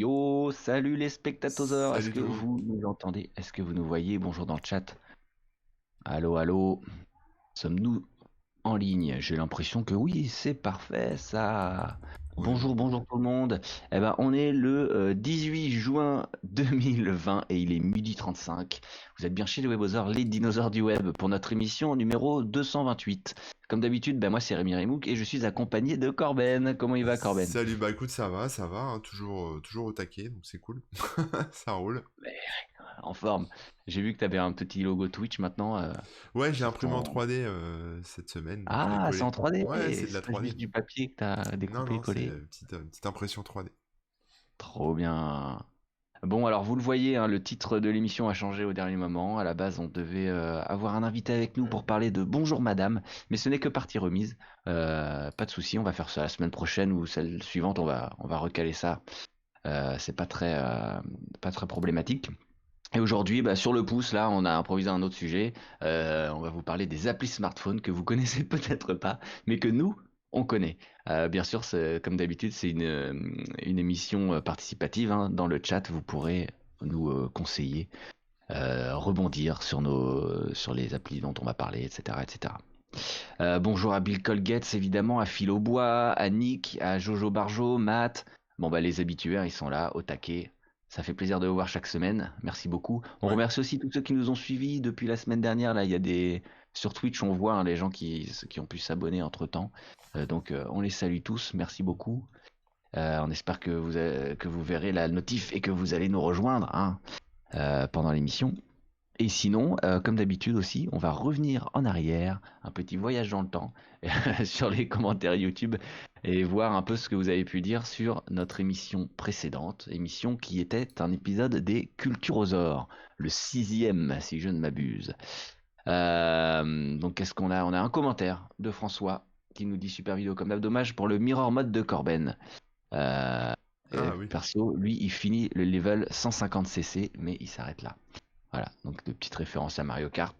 Yo, salut les spectateurs, est-ce Salut que tout le monde. vous nous entendez? Est-ce que vous nous voyez? Bonjour dans le chat. Allô, allô, sommes-nous en ligne? J'ai l'impression que oui, c'est parfait ça. Oui, oui. Bonjour tout le monde. Eh ben, on est le 18 juin 2020 et il est midi 35. Vous êtes bien chez les Webosaures, les dinosaures du web, pour notre émission numéro 228. Comme d'habitude, ben moi c'est Rémi Remouk et je suis accompagné de Corben. Comment il va Corben? Salut, bah écoute, ça va, hein, toujours au taquet, donc c'est cool. Ça roule. En forme. J'ai vu que tu avais un petit logo Twitch maintenant Ouais, j'ai sur imprimé en ton... 3D cette semaine, donc je l'ai Ah, c'est en collé. 3D, Ouais, c'est de la c'est pas juste 3D. du papier que t'as Non, découpé et non, c'est collé. petite impression 3D. Trop bien. Bon, alors vous le voyez, hein, le titre de l'émission a changé au dernier moment. À la base, on devait avoir un invité avec nous pour parler de Bonjour Madame, mais ce n'est que partie remise. Pas de souci, on va faire ça la semaine prochaine ou celle suivante, on va recaler ça. C'est pas très problématique. Et aujourd'hui, bah, sur le pouce, là, on a improvisé un autre sujet. On va vous parler des applis smartphones que vous connaissez peut-être pas, mais que nous, on connaît. Bien sûr, comme d'habitude, c'est une émission participative, hein. Dans le chat, vous pourrez nous conseiller, rebondir sur les applis dont on va parler, etc., etc. Bonjour à Bill Colgates, évidemment, à Phil Aubois, à Nick, à Jojo Barjo, Matt. Bon, bah, les habitués, hein, ils sont là, au taquet. Ça fait plaisir de vous voir chaque semaine. Merci beaucoup. On Ouais. remercie aussi tous ceux qui nous ont suivis depuis la semaine dernière. Là, il y a sur Twitch, on voit, hein, les gens qui ont pu s'abonner entre-temps. Donc, on les salue tous. Merci beaucoup. On espère que vous verrez la notif et que vous allez nous rejoindre, hein, pendant l'émission. Et sinon, comme d'habitude aussi, on va revenir en arrière, un petit voyage dans le temps, sur les commentaires YouTube, et voir un peu ce que vous avez pu dire sur notre émission précédente, émission qui était un épisode des Culturosaures, le sixième, si je ne m'abuse. Donc qu'est-ce qu'on a? On a un commentaire de François qui nous dit super vidéo comme d'hab, dommage pour le mirror mode de Corben. Euh, Ah oui. Perso, lui, il finit le level 150cc, mais il s'arrête là. Voilà, donc de petites références à Mario Kart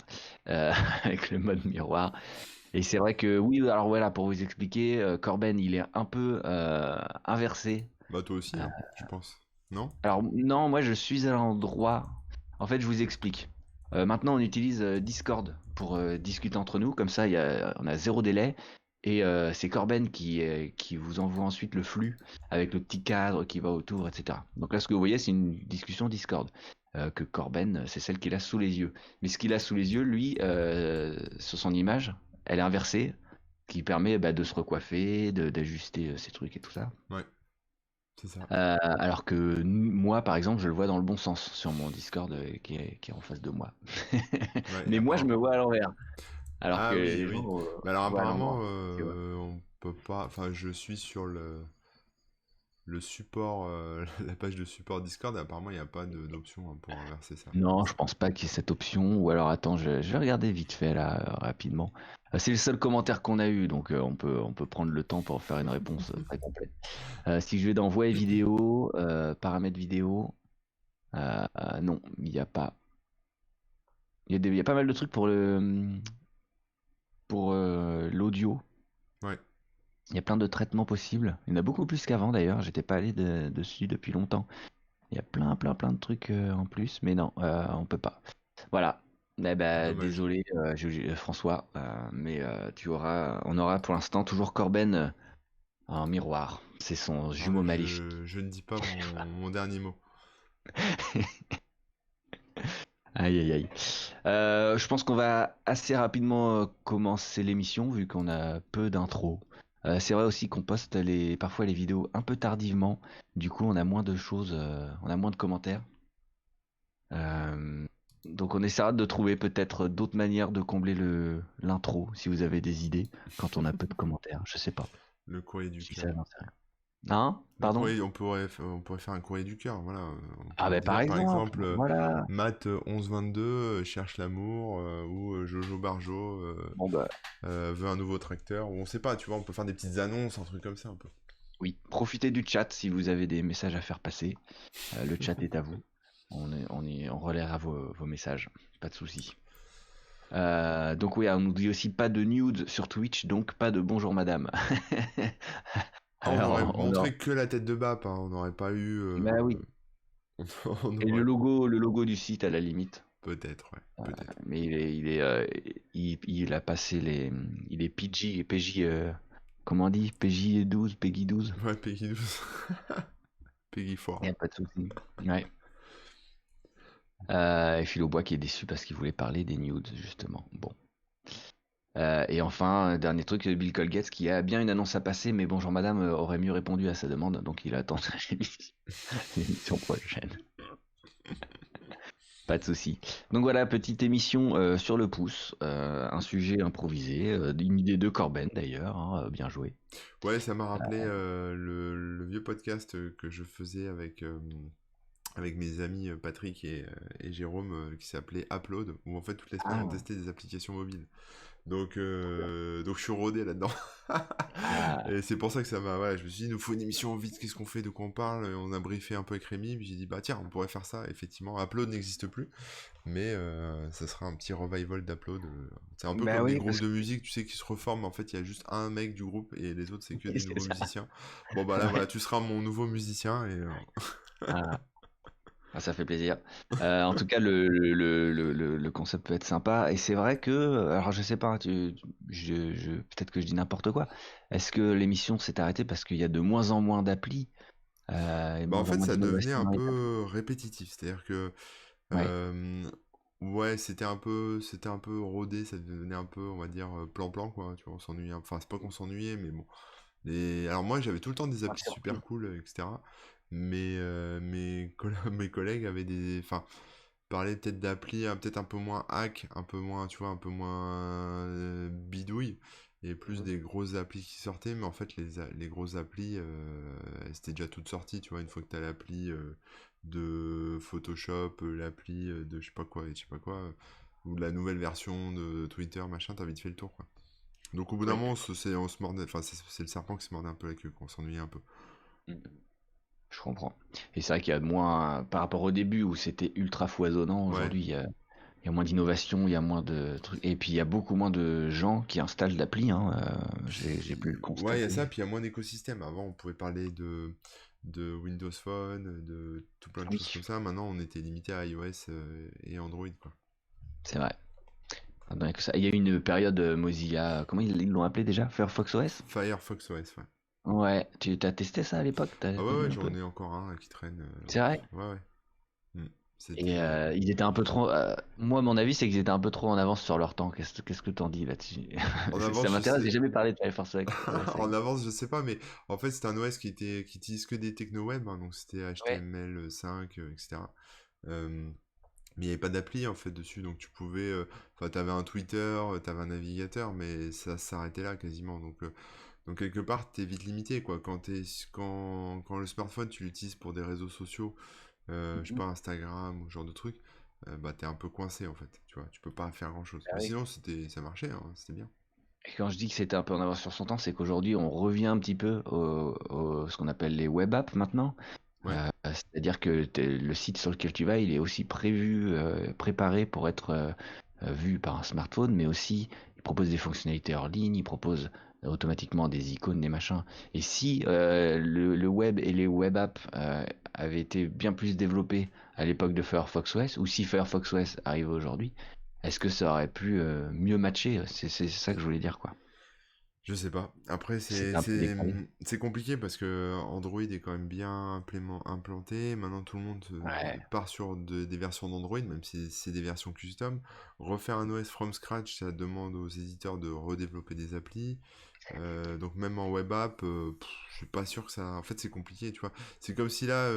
avec le mode miroir. Et c'est vrai que oui, alors voilà, pour vous expliquer, Corben, il est un peu inversé. Bah toi aussi, Euh, hein, je pense. Non? alors non, moi je suis à l'endroit. En fait, je vous explique. Maintenant, on utilise Discord pour discuter entre nous, comme ça, on a zéro délai. Et c'est Corben qui vous envoie ensuite le flux avec le petit cadre qui va autour, etc. Donc là, ce que vous voyez, c'est une discussion Discord. Que Corben, c'est celle qu'il a sous les yeux. Mais ce qu'il a sous les yeux, lui, sur son image, elle est inversée, ce qui permet bah, de se recoiffer, d'ajuster ses trucs et tout ça. Ouais, c'est ça. Alors que moi, par exemple, je le vois dans le bon sens sur mon Discord qui est en face de moi. Ouais, Mais moi, je me vois à l'envers. Alors que Ah oui, les gens oui. Mais alors voient à apparemment, l'endroit. Tu vois. on peut pas. Enfin, je suis sur le support, la page de support Discord, et apparemment il n'y a pas d'option, hein, pour inverser ça. Non, je pense pas qu'il y ait cette option. Ou alors, attends, je vais regarder vite fait là, rapidement. C'est le seul commentaire qu'on a eu, donc on peut prendre le temps pour faire une réponse très complète. Si je vais dans voix et vidéo, paramètres vidéo, non, il n'y a pas. Il y a pas mal de trucs pour l'audio. Ouais. Il y a plein de traitements possibles. Il y en a beaucoup plus qu'avant d'ailleurs. J'étais pas allé dessus depuis longtemps. Il y a plein de trucs en plus, mais non, on peut pas. Voilà. Eh ben, Dommage. désolé, François, mais on aura pour l'instant toujours Corben en miroir. C'est son Ah, jumeau maléfique. je ne dis pas mon dernier mot. Aïe aïe aïe. Je pense qu'on va assez rapidement commencer l'émission vu qu'on a peu d'intro. C'est vrai aussi qu'on poste parfois les vidéos un peu tardivement. Du coup, on a moins de choses, on a moins de commentaires. Euh, donc, on essaiera de trouver peut-être d'autres manières de combler l'intro si vous avez des idées quand on a peu de commentaires. Je sais pas. Le courrier du Si ça, cœur. j'en sais rien. Hein? Le Pardon? courrier, on pourrait faire un courrier du cœur, voilà. On Ah pourrait ben par dire, par exemple, exemple, voilà. Matt 1122 cherche l'amour, ou Jojo Barjo Bon bah veut un nouveau tracteur, ou on sait pas, tu vois, on peut faire des petites annonces, un truc comme ça un peu. oui, profitez du chat si vous avez des messages à faire passer. Le chat est à vous. On relaiera vos messages, pas de souci. Donc oui, on nous dit aussi pas de nude sur Twitch, donc pas de bonjour madame. on aurait Alors, montré que la tête de Bap, hein, on n'aurait pas eu. bah oui. On Et le aurait. logo du site à la limite. Peut-être, ouais, peut-être. Mais il a passé il est PG, PJ, comment on dit? PJ 12, Peggy 12. Ouais, Peggy 12. Peggy 4. Il n'y a pas de souci. Ouais. Et Phil Aubois qui est déçu parce qu'il voulait parler des nudes, justement. Bon. Et enfin, dernier truc, Bill Colgate qui a bien une annonce à passer, mais bonjour madame aurait mieux répondu à sa demande, donc il attend l'émission prochaine. Pas de souci. Donc voilà, petite émission sur le pouce, un sujet improvisé, une idée de Corben d'ailleurs, hein, bien joué. Ouais, ça m'a rappelé le vieux podcast que je faisais avec mes amis Patrick et Jérôme qui s'appelait Upload, où en fait toutes les semaines on Ah, testait des applications mobiles. Donc je suis rodé là-dedans. ah, Et c'est pour ça que ça m'a. Voilà, je me suis dit, il nous faut une émission vite, qu'est-ce qu'on fait, de quoi on parle? On a briefé un peu avec Rémi, puis j'ai dit, bah tiens, on pourrait faire ça. Effectivement, Upload n'existe plus, mais ça sera un petit revival d'Upload. C'est un peu bah comme des oui, groupes parce de que musique, tu sais, qui se reforment. En fait, il y a juste un mec du groupe et les autres, c'est que des c'est nouveaux ça. musiciens. Bon, bah là, voilà, Ouais. tu seras mon nouveau musicien et. Ah, ah, ça fait plaisir. En tout cas, le concept peut être sympa. Et c'est vrai que, alors je sais pas, peut-être que je dis n'importe quoi. Est-ce que l'émission s'est arrêtée parce qu'il y a de moins en moins d'applis et de Bah, en moins en fait, moins ça devenait d'innovation un dans les applis? peu répétitif. C'est-à-dire que. Ouais, euh, Ouais, c'était un peu rodé, ça devenait un peu, on va dire, plan-plan, quoi. Tu vois, on s'ennuyait. Enfin, c'est pas qu'on s'ennuyait, mais bon. Alors moi, j'avais tout le temps des pas applis super surpris. cool, etc. Mais mes collègues avaient des. Enfin, parlaient peut-être d'applis peut-être un peu moins hack, un peu moins, tu vois, un peu moins bidouille, et plus Mhm. des grosses applis qui sortaient. Mais en fait, les grosses applis, elles étaient déjà toutes sorties, tu vois, une fois que t'as l'appli de Photoshop, l'appli de je sais pas quoi et je sais pas quoi, ou la nouvelle version de Twitter, machin, t'as vite fait le tour, quoi. Donc au bout d'un Oui. moment, on se mordait, enfin c'est le serpent qui se mordait un peu la queue, quoi. On s'ennuyait un peu. Mhm. Je comprends. Et c'est vrai qu'il y a moins, par rapport au début où c'était ultra foisonnant, Ouais. aujourd'hui il y a moins d'innovation, il y a moins de trucs. Et puis il y a beaucoup moins de gens qui installent l'appli, hein, j'ai pu le Ouais, il y a ça, constater. puis il y a moins d'écosystème. Avant, on pouvait parler de Windows Phone, de tout plein de Oui, choses comme ça. Maintenant, on était limité à iOS et Android, quoi. c'est vrai. Attends, il y a que ça. Il y a eu une période Mozilla, comment ils l'ont appelé déjà? Firefox OS? Firefox OS, ouais. Ouais, tu as testé ça à l'époque? Ah T'as ouais, vu ouais, un peu? j'en ai encore un qui traîne. C'est vrai? Ouais, ouais. Hmm. Et C'était. ils étaient un peu trop. Moi, mon avis, c'est qu'ils étaient un peu trop en avance sur leur temps. Qu'est-ce que t'en dis là-dessus? En Ça avance, je m'intéresse, j'ai sais. jamais parlé de Firefox OS avec En toi. avance, je sais pas, mais en fait, c'était un OS qui utilise que des techno-web, hein, donc c'était Ouais. HTML5, etc. Euh, mais il n'y avait pas d'appli en fait dessus, donc tu pouvais. Enfin, t'avais un Twitter, t'avais un navigateur, mais ça s'arrêtait là quasiment. Donc quelque part, t'es vite limité, quoi. Quand le smartphone, tu l'utilises pour des réseaux sociaux, je sais Mhm. pas, Instagram ou ce genre de trucs, bah t'es un peu coincé en fait, tu vois. Tu peux pas faire grand-chose. Ah Mais oui. sinon, ça marchait, hein, c'était bien. Et quand je dis que c'était un peu en avance sur son temps, c'est qu'aujourd'hui, on revient un petit peu ce qu'on appelle les web apps maintenant. Ouais. C'est-à-dire que le site sur lequel tu vas, il est aussi prévu, préparé pour être vu par un smartphone, mais aussi il propose des fonctionnalités hors ligne, il propose automatiquement des icônes, des machins. Et si le web et les web apps avaient été bien plus développés à l'époque de Firefox OS, ou si Firefox OS arrive aujourd'hui, est-ce que ça aurait pu mieux matcher? C'est ça que je voulais dire, quoi. Je sais pas. Après, C'était un peu décalé. c'est compliqué parce que Android est quand même bien implanté. Maintenant, tout le monde Ouais. part sur des versions d'Android, même si c'est des versions custom. Refaire un OS from scratch, ça demande aux éditeurs de redévelopper des applis. Donc même en web app, je suis pas sûr que ça. En fait, c'est compliqué, tu vois. C'est comme si là,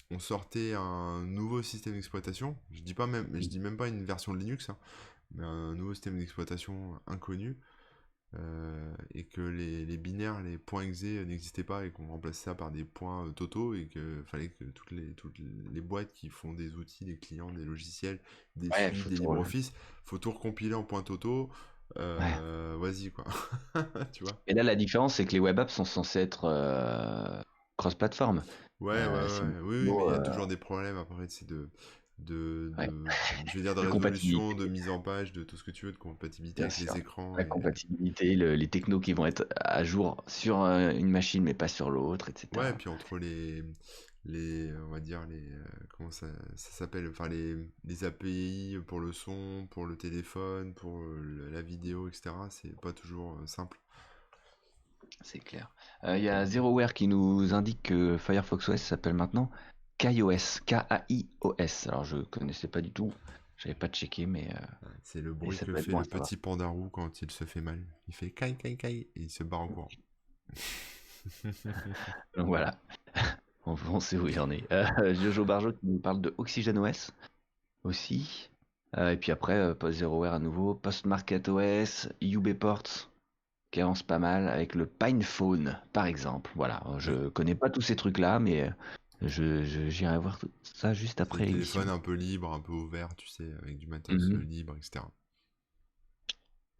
on sortait un nouveau système d'exploitation. Je dis même pas une version de Linux, hein, mais un nouveau système d'exploitation inconnu, et que les binaires, les points exe n'existaient pas et qu'on remplaçait ça par des points totaux et que fallait que toutes les boîtes qui font des outils, des clients, des logiciels, des Ouais, suites, faut des trop. LibreOffice, faut tout recompiler en points totaux. Ouais. Vas-y quoi, tu vois. Et là, la différence, c'est que les web apps sont censés être cross-platform. Ouais, ouais, C'est ouais, oui, oui, mais plutôt, il y a toujours des problèmes après, c'est de Ouais. je vais dire, de De résolution, de compatibilité, mise en page, de tout ce que tu veux, de compatibilité bien avec les sûr. écrans. La compatibilité, les technos qui vont être à jour sur une machine mais pas sur l'autre, Ouais, et etc. puis entre on va dire, comment ça s'appelle? Enfin, les API pour le son, pour le téléphone, pour la vidéo, etc. C'est pas toujours simple. C'est clair. Il y a ZeroWare qui nous indique que Firefox OS s'appelle maintenant KaiOS, K-A-I-O-S. Alors je connaissais pas du tout, j'avais pas checké, Ouais, c'est le mais bruit ça que peut être fait bon à le savoir. petit panda roux quand il se fait mal. Il fait caille, caille, caille, et il se barre en courant. Donc voilà, on sait où il en est. Jojo Barjo qui nous parle de OxygenOS aussi. Et puis après, Post ZeroWare à nouveau, PostMarket OS, UBports, qui avance pas mal avec le PinePhone, par exemple. Voilà, Oui, je connais pas tous ces trucs-là, mais j'irai voir tout ça juste c'est le après téléphone l'émission. un peu libre, un peu ouvert, tu sais, avec du matos Mhm. libre, etc.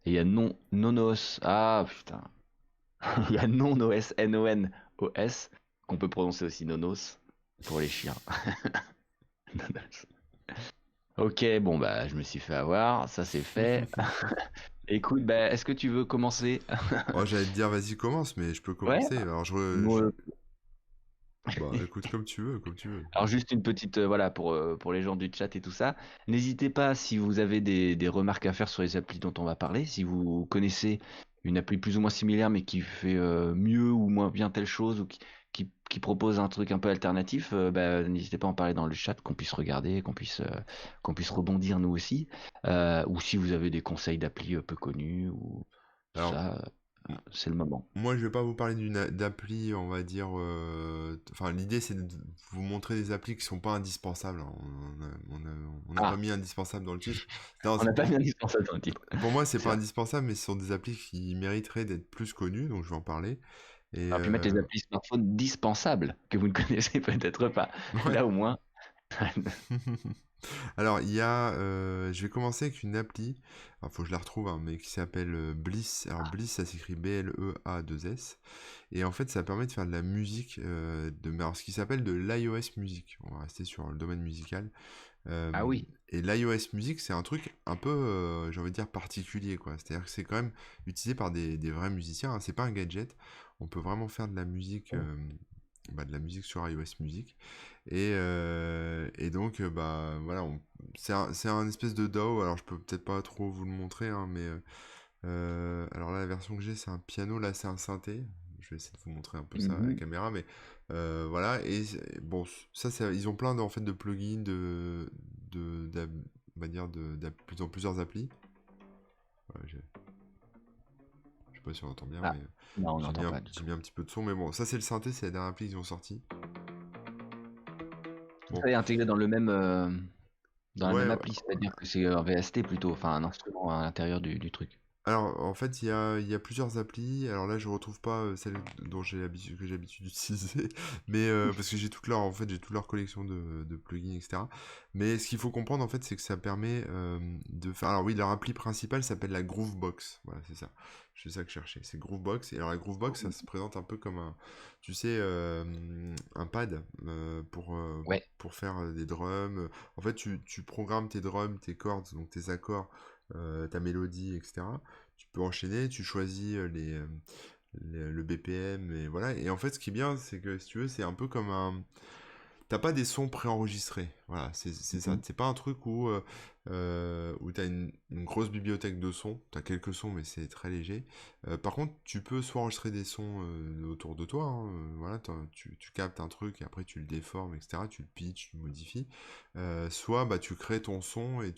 Et il y a Nonos. Ah putain. Il y a NonOS, N-O-N-O-S, qu'on peut prononcer aussi Nonos pour les chiens. Nonos. Ok, bon bah je me suis fait avoir, ça c'est fait. Écoute, bah, est-ce que tu veux commencer? Oh, j'allais te dire, vas-y, commence, mais je peux Ouais. commencer. Alors, Moi, bah, écoute, comme tu veux, comme tu veux. alors juste une petite, voilà, pour les gens du chat et tout ça. N'hésitez pas si vous avez des remarques à faire sur les applis dont on va parler. Si vous connaissez une appli plus ou moins similaire mais qui fait mieux ou moins bien telle chose ou qui propose un truc un peu alternatif, bah, n'hésitez pas à en parler dans le chat, qu'on puisse regarder, qu'on puisse rebondir nous aussi. Ou si vous avez des conseils d'appli peu connus ou tout Alors, ça, c'est le moment. moi, je vais pas vous parler d'appli, on va dire. Enfin, l'idée, c'est de vous montrer des applis qui sont pas indispensables, hein. On n'a pas Ah, mis indispensable dans le titre. Non, on n'a pas mis indispensable dans le titre. pour moi, c'est C'est pas vrai. indispensable, mais ce sont des applis qui mériteraient d'être plus connues, donc je vais en parler. Et On aurait pu mettre les applis smartphones dispensables que vous ne connaissez peut-être pas. ouais. Là au moins. Alors, je vais commencer avec une appli. Alors, faut que je la retrouve, hein, mais qui s'appelle Bliss. Alors, Bliss, ça s'écrit B-L-E-A-2-S. Et en fait, ça permet de faire de la musique, alors, ce qui s'appelle de l'iOS Music. On va rester sur le domaine musical. Ah oui. Et l'iOS Music, c'est un truc un peu, j'ai envie de dire, particulier, quoi. C'est-à-dire que c'est quand même utilisé par des vrais musiciens, hein. C'est pas un gadget. On peut vraiment faire de la musique, de la musique sur iOS Music. Et donc, bah, voilà, c'est un espèce de DAW. Alors, je peux peut-être pas trop vous le montrer, hein, mais alors là, la version que j'ai, c'est un piano. Là, c'est un synthé. Je vais essayer de vous montrer un peu ça à la Mhm. caméra, mais voilà. Et bon, ils ont plein en fait de plugins, on va dire ils ont plusieurs applis. Ouais, je sais pas si on entend bien, Ah, mais non, on n'entend pas du j'ai tout. mis un petit peu de son. Mais bon, ça, c'est le synthé, c'est la dernière appli qu'ils ont sorti. Bon, Ça est intégré dans la ouais, même ouais. appli, c'est-à-dire que c'est un VST plutôt, enfin un instrument à l'intérieur du truc. Alors, en fait, il y a plusieurs applis. Alors là, je retrouve pas celle que j'ai l'habitude d'utiliser, mais parce que j'ai toute leur collection de plugins, etc. Mais ce qu'il faut comprendre, en fait, c'est que ça permet de faire. Alors oui, leur appli principale s'appelle la Groovebox. Voilà, c'est ça. C'est ça que je cherchais. C'est Groovebox. Et alors la Groovebox, ça se présente un peu comme tu sais, un pad Ouais. pour faire des drums. En fait, tu programmes tes drums, tes chords, donc tes accords, ta mélodie, etc. Tu peux enchaîner, tu choisis le BPM, et voilà. Et en fait, ce qui est bien, c'est que si tu veux, c'est un peu comme un. T'as pas des sons préenregistrés. Voilà, c'est ça. Mhm. C'est pas un truc où t'as une grosse bibliothèque de sons. T'as quelques sons, mais c'est très léger. Par contre, tu peux soit enregistrer des sons autour de toi, hein, voilà, tu captes un truc et après tu le déformes, etc. Tu le pitches, tu le modifies. Soit bah, tu crées ton son et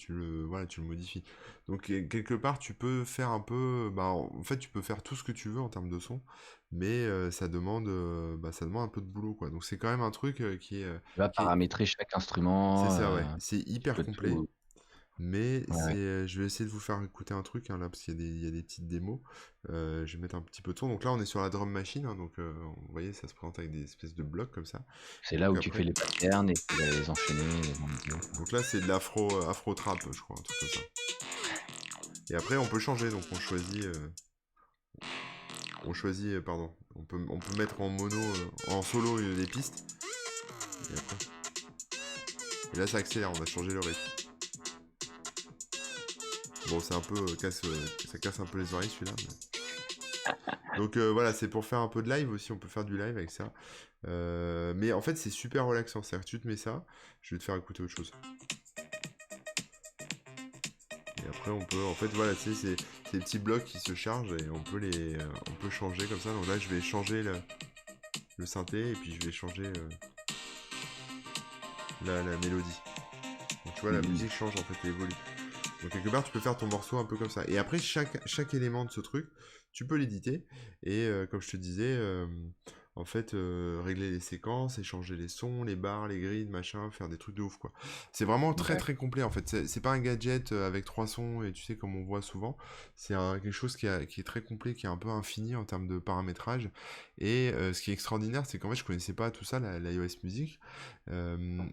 voilà, tu le modifies. Donc quelque part, tu peux faire un peu. Bah, en fait, tu peux faire tout ce que tu veux en termes de son, mais ça demande un peu de boulot, quoi. Donc c'est quand même un truc Tu vas qui est. paramétrer chaque C'est instrument, ça, ouais. C'est tu hyper peux complet, tout. mais Ouais, ouais. je vais essayer de vous faire écouter un truc, hein, là, parce qu'il y a des petites démos. Je vais mettre un petit peu de son. Donc là, on est sur la drum machine, hein, donc vous voyez, ça se présente avec des espèces de blocs comme ça. C'est Et là donc où tu fais après, les patterns et tu vas les enchaîner dans le bloc. donc là, c'est de afro trap, je crois, un truc comme ça. Et après, on peut changer, donc pardon, on peut mettre en mono, en solo, les pistes. Et après, Et là, ça accélère, on a changé le rythme. Bon, c'est un peu ça casse un peu les oreilles celui-là. Donc voilà, c'est pour faire un peu de live aussi, on peut faire du live avec ça. Mais en fait, c'est super relaxant. C'est-à-dire que tu te mets ça, je vais te faire écouter autre chose. Et après, on peut, en fait, voilà, tu sais, c'est des petits blocs qui se chargent et on peut changer comme ça. Donc là, je vais changer le synthé et puis je vais changer la mélodie. Donc tu vois, la Mhm. musique change en fait, elle évolue. Donc quelque part, tu peux faire ton morceau un peu comme ça. Et après, chaque élément de ce truc, tu peux l'éditer. Et comme je te disais, en fait, régler les séquences, échanger les sons, les barres, les grids, machin, faire des trucs de ouf, quoi. C'est vraiment très D'accord. très complet, en fait. C'est pas un gadget avec 3 sons, et tu sais, comme on voit souvent. C'est quelque chose qui est très complet, qui est un peu infini en termes de paramétrage. Et ce qui est extraordinaire, c'est qu'en fait, je connaissais pas tout ça, la iOS Music.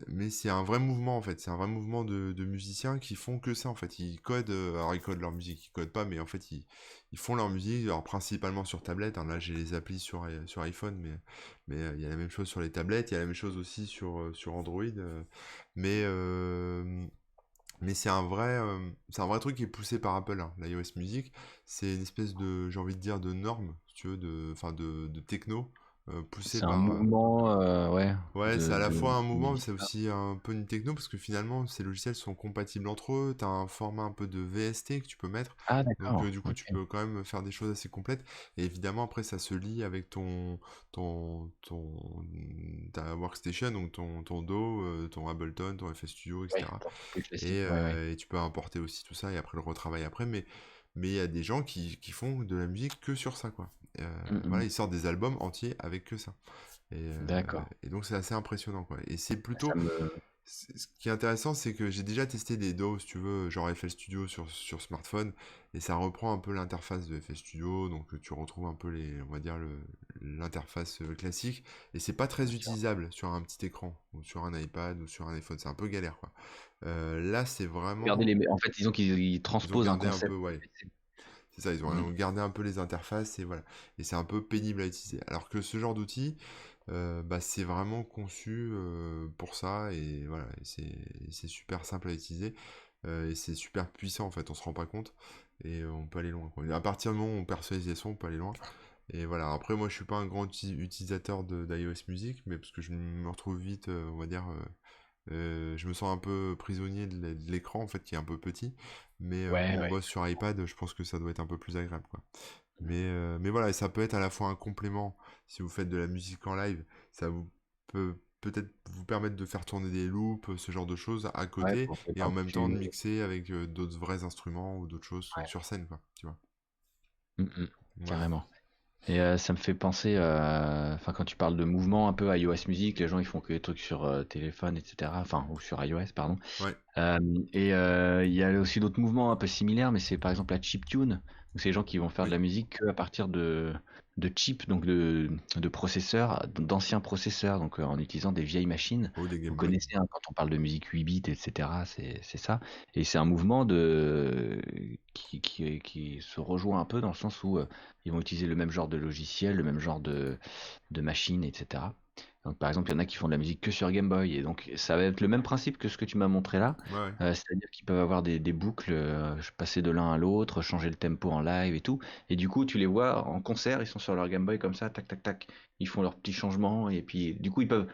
Mais c'est un vrai mouvement en fait, c'est un vrai mouvement de musiciens qui font que ça en fait. Ils codent, alors ils codent leur musique, ils codent pas, mais en fait ils font leur musique, alors principalement sur tablette. Hein. Là j'ai les applis sur iPhone, mais il y a la même chose sur les tablettes, il y a la même chose aussi sur Android. Mais euh, mais c'est un vrai truc qui est poussé par Apple, hein, l'iOS Music. C'est une espèce de, j'ai envie de dire, de norme, si tu veux, enfin de techno poussé C'est un par, mouvement, ouais, ouais, c'est à la fois un de mouvement, mais musique. c'est aussi un peu une techno, parce que finalement, ces logiciels sont compatibles entre eux. Tu as un format un peu de VST que tu peux mettre. Ah, Donc, d'accord. du coup, tu Ok. peux quand même faire des choses assez complètes. Et évidemment, après, ça se lie avec ton, ta workstation, donc ton DAW, ton Ableton, ton FL Studio, Ouais, etc. pour plus classique. Ouais, ouais. Et tu peux importer aussi tout ça et après le retravailler après. Mais il y a des gens qui font de la musique que sur ça, quoi. Voilà, Mhm. ils sortent des albums entiers avec que ça. D'accord. Et donc c'est assez impressionnant quoi. Et c'est Ça plutôt, me. ce qui est intéressant, c'est que j'ai déjà testé des DAW, si tu veux, genre FL Studio sur smartphone, et ça reprend un peu l'interface de FL Studio, donc tu retrouves un peu on va dire l'interface classique, et c'est pas Bien très sûr. utilisable sur un petit écran, ou sur un iPad, ou sur un iPhone, c'est un peu galère quoi. Là, c'est Regardez vraiment, les. En fait, disons qu'ils ils ont transposent un gardé un peu, concept. ouais, c'est ça, ils Mhm. ont gardé un peu les interfaces et voilà. Et c'est un peu pénible à utiliser. Alors que ce genre d'outil, bah, c'est vraiment conçu pour ça et voilà, c'est super simple à utiliser et c'est super puissant en fait, on se rend pas compte et on peut aller loin, quoi. À partir du moment où on personnalise les sons, on peut aller loin. Et voilà, après moi je suis pas un grand utilisateur d'iOS Music, mais parce que je me retrouve vite, on va dire, je me sens un peu prisonnier de l'écran en fait qui est un peu petit, mais quand Ouais, on ouais. bosse sur iPad, je pense que ça doit être un peu plus agréable quoi. Mais voilà, et ça peut être à la fois un complément si vous faites de la musique en live, ça vous peut peut-être vous permettre de faire tourner des loops, ce genre de choses à Ouais, côté, pour faire et en même temps de par-dessus. mixer avec d'autres vrais instruments ou d'autres choses Ouais. sur scène quoi, tu vois. Mhm. Voilà. Carrément. Et ça me fait penser, enfin quand tu parles de mouvement un peu iOS Music, les gens ils font que des trucs sur téléphone, etc. Enfin, ou sur iOS, pardon. Ouais. Et il y a aussi d'autres mouvements un peu similaires, mais c'est par exemple la chiptune, où c'est les gens qui vont faire de Oui. la musique qu'à partir de chips, donc de processeurs, d'anciens processeurs, donc en utilisant des vieilles machines. Oh, des Vous Game Boy. connaissez, hein, quand on parle de musique 8 bits, etc., c'est ça. Et c'est un mouvement qui se rejoint un peu dans le sens où ils vont utiliser le même genre de logiciel, le même genre de machine, etc. Donc, par exemple, il y en a qui font de la musique que sur Game Boy, et donc ça va être le même principe que ce que tu m'as montré là, Ouais, ouais. c'est-à-dire qu'ils peuvent avoir des boucles, passer de l'un à l'autre, changer le tempo en live et tout, et du coup, tu les vois en concert, ils sont sur leur Game Boy comme ça, tac, tac, tac, ils font leurs petits changements, et puis du coup, ils peuvent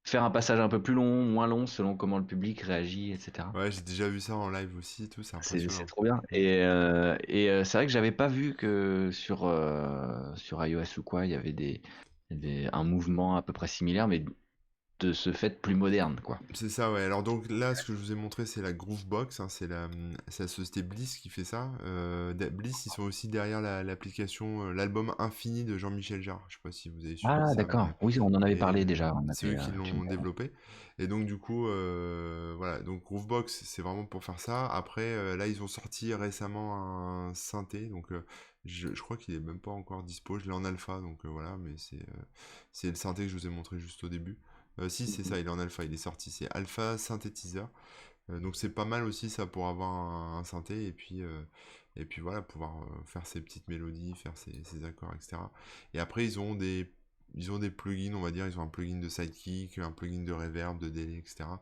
faire un passage un peu plus long, moins long, selon comment le public réagit, etc. Ouais, j'ai déjà vu ça en live aussi, et tout, c'est C'est impressionnant. trop bien. Mm. Et c'est vrai que j'avais pas vu que sur iOS ou quoi, il y avait un mouvement à peu près similaire, mais de ce fait plus moderne, quoi. C'est ça, ouais. Alors donc là, ce que je vous ai montré, c'est la Groovebox, hein, c'est la société Bliss qui fait ça. Bliss, ils sont aussi derrière l'application, l'album Infini de Jean-Michel Jarre. Je sais pas si vous avez suivi Ah, ça, d'accord. Oui, on en avait et parlé déjà. c'est eux qui Tu me l'ont parlais. développé. Et donc du coup, voilà. Donc Groovebox, c'est vraiment pour faire ça. Après, là, ils ont sorti récemment un synthé, donc je crois qu'il est même pas encore dispo. Je l'ai en alpha, donc voilà. Mais c'est le synthé que je vous ai montré juste au début. Si, c'est Mhm. ça, il est en alpha, il est sorti. C'est Alpha Synthétiseur. Donc c'est pas mal aussi ça pour avoir un synthé et puis voilà, pouvoir faire ses petites mélodies, faire ses accords, etc. Et après, ils ont des plugins, on va dire. Ils ont un plugin de sidekick, un plugin de reverb, de delay, etc.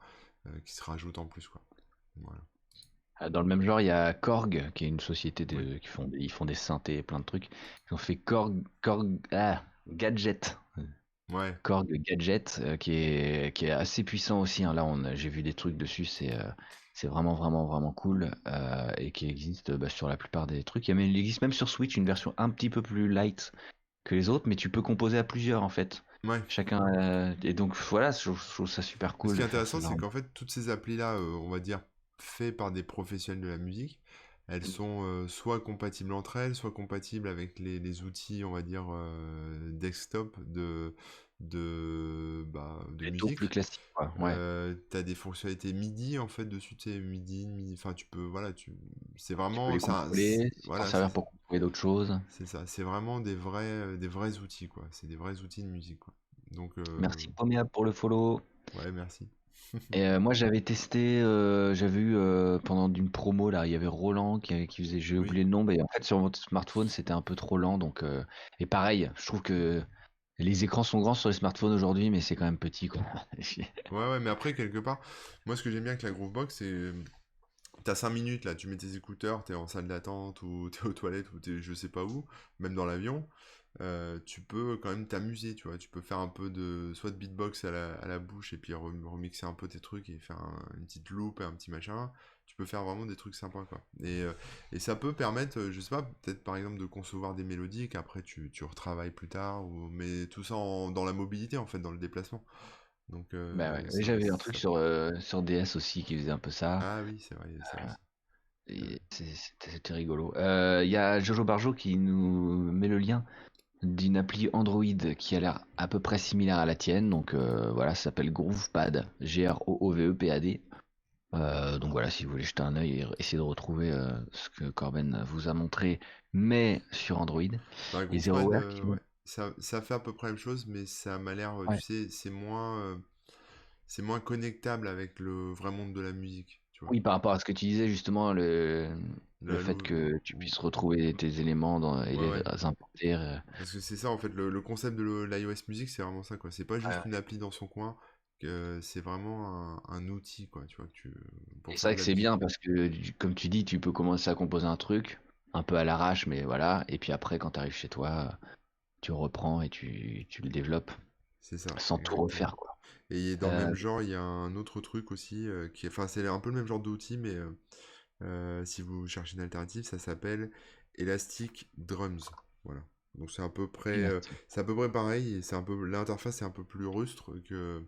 qui se rajoutent en plus, quoi. Voilà. Dans le même genre, il y a Korg, qui est une société Oui. ils font des synthés et plein de trucs. Ils ont fait Gadget. Ouais. Korg Gadget, qui est assez puissant aussi, hein. Là, j'ai vu des trucs dessus, c'est vraiment, vraiment, vraiment cool, et qui existe sur la plupart des trucs. Il existe même sur Switch une version un petit peu plus light que les autres, mais tu peux composer à plusieurs en fait. Ouais. Chacun, et donc voilà, je trouve ça super Ce cool qui est de faire intéressant, ce c'est genre. qu'en fait, toutes ces applis-là, on va dire, faites par des professionnels de la musique, elles sont soit compatibles entre elles, soit compatibles avec les outils, on va dire, desktop de Les taux plus musique. classiques, quoi. Ouais. T'as des fonctionnalités MIDI en fait dessus, tu sais, MIDI, enfin tu peux, voilà, c'est Tu peux vraiment, les contrôler, t'en voilà, servir pour contrôler d'autres choses. c'est ça, c'est vraiment des vrais outils, quoi. C'est des vrais outils de musique, quoi. Donc, Merci Pomea pour le follow. ouais, merci. Et moi j'avais testé, j'avais eu pendant une promo là, il y avait Roland qui faisait, j'ai Oui, oublié le nom, mais en fait sur votre smartphone c'était un peu trop lent, donc et pareil, je trouve que les écrans sont grands sur les smartphones aujourd'hui, mais c'est quand même petit quoi. ouais, ouais, mais après, quelque part, moi ce que j'aime bien avec la Groovebox, c'est t'as 5 minutes là, tu mets tes écouteurs, t'es en salle d'attente ou t'es aux toilettes ou t'es je sais pas où, même dans l'avion, tu peux quand même t'amuser, tu vois. Tu peux faire un peu de soit de beatbox à la bouche et puis remixer un peu tes trucs et faire une petite loop et un petit machin. Tu peux faire vraiment des trucs sympas, quoi. Et ça peut permettre, je sais pas, peut-être par exemple de concevoir des mélodies qu'après tu retravailles plus tard, mais tout ça dans la mobilité en fait, dans le déplacement. Donc Bah ouais, oui, j'avais un truc sur DS aussi qui faisait un peu ça. Ah oui, c'est vrai, il y a ça aussi. Et c'était rigolo. Il y a Jojo Barjo qui nous met le lien d'une appli Android qui a l'air à peu près similaire à la tienne. Donc voilà, ça s'appelle GroovePad, Groovepad. Donc voilà, si vous voulez jeter un œil et essayer de retrouver ce que Corben vous a montré, mais sur Android. Bah, Et GroovePad, ZeroWare qui... ouais. Ça fait à peu près la même chose, mais ça m'a l'air, tu Ouais. sais, c'est moins connectable avec le vrai monde de la musique, tu vois. Oui, par rapport à ce que tu disais justement, le La fait lou- que tu puisses retrouver tes éléments et Ouais, les ouais. importer. Parce que c'est ça, en fait, le concept de l'iOS Music, c'est vraiment ça, quoi. C'est pas juste une appli dans son coin, c'est vraiment un outil, quoi, tu vois, Et pour c'est faire vrai de que la c'est bien musique. parce que, comme tu dis, tu peux commencer à composer un truc, un peu à l'arrache, mais voilà. Et puis après, quand tu arrives chez toi, tu reprends et tu le développes C'est ça, sans tout exactement. refaire, quoi. Et dans le Euh, même genre, il y a un autre truc aussi, enfin, c'est un peu le même genre d'outil, mais si vous cherchez une alternative, ça s'appelle Elastic Drums. Voilà. Donc Elastic. c'est à peu près pareil et c'est un peu l'interface est un peu plus rustre que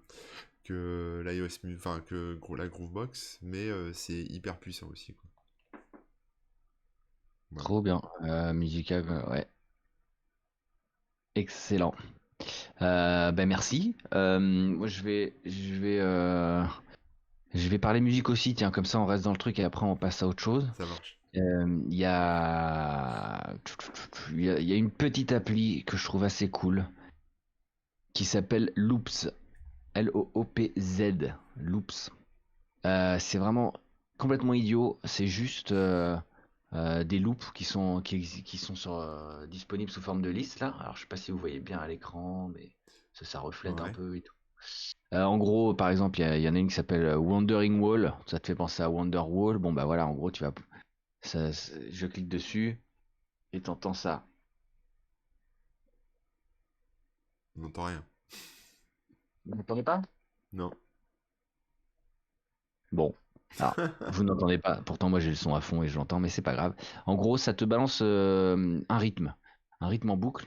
enfin la Groovebox, mais c'est hyper puissant aussi, quoi. Voilà. Trop bien. Musical, ouais. Excellent. Ben merci. Moi, je vais parler musique aussi. Tiens, comme ça, on reste dans le truc et après, on passe à autre chose. Ça marche. Il y a... il y a une petite appli que je trouve assez cool qui s'appelle Loops. Loopz. Loops. C'est vraiment complètement idiot. C'est juste des loops qui sont disponibles sous forme de liste là. Alors je sais pas si vous voyez bien à l'écran, mais ça reflète un Ouais. peu et tout. En gros, par exemple, il y en a une qui s'appelle Wandering Wall. Ça te fait penser à Wonderwall. Bon bah voilà, en gros, je clique dessus et t'entends ça. On n'entend rien. Vous n'entendez pas? Non. Bon, alors, vous n'entendez pas. Pourtant, moi, j'ai le son à fond et je l'entends, mais c'est pas grave. En gros, ça te balance un rythme en boucle,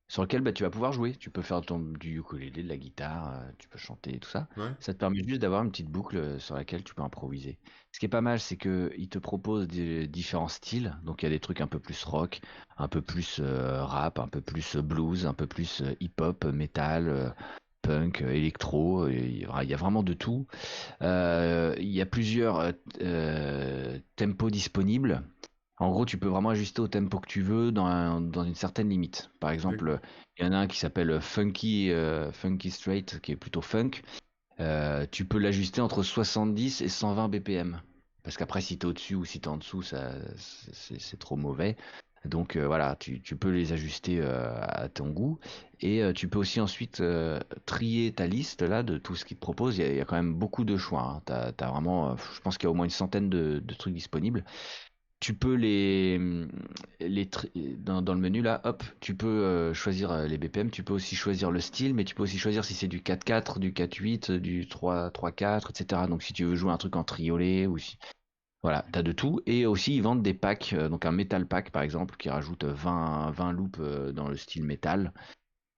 sur lequel bah, tu vas pouvoir jouer. Tu peux faire du ukulélé, de la guitare, tu peux chanter et tout ça. Ouais. Ça te permet juste d'avoir une petite boucle sur laquelle tu peux improviser. Ce qui est pas mal, c'est que il te propose des différents styles. Donc, il y a des trucs un peu plus rock, un peu plus rap, un peu plus blues, un peu plus hip-hop, metal, punk, électro. Il y a vraiment de tout. Il y a plusieurs tempos disponibles. En gros, tu peux vraiment ajuster au tempo que tu veux dans une certaine limite. Par exemple, D'accord. il y en a un qui s'appelle Funky Straight, qui est plutôt funk. Tu peux l'ajuster entre 70 et 120 BPM. Parce qu'après, si tu es au-dessus ou si tu es en dessous, c'est trop mauvais. Donc voilà, tu peux les ajuster à ton goût. Et tu peux aussi ensuite trier ta liste là de tout ce qu'ils te proposent. Il y a quand même beaucoup de choix, hein. T'as vraiment, je pense qu'il y a au moins une centaine de trucs disponibles. Tu peux dans le menu là, hop, tu peux choisir les BPM, tu peux aussi choisir le style, mais tu peux aussi choisir si c'est du 4/4, du 4/8, du 3/4, etc. Donc si tu veux jouer un truc en triolet ou si... Voilà, t'as de tout. Et aussi ils vendent des packs, donc un metal pack par exemple, qui rajoute 20 loops dans le style métal.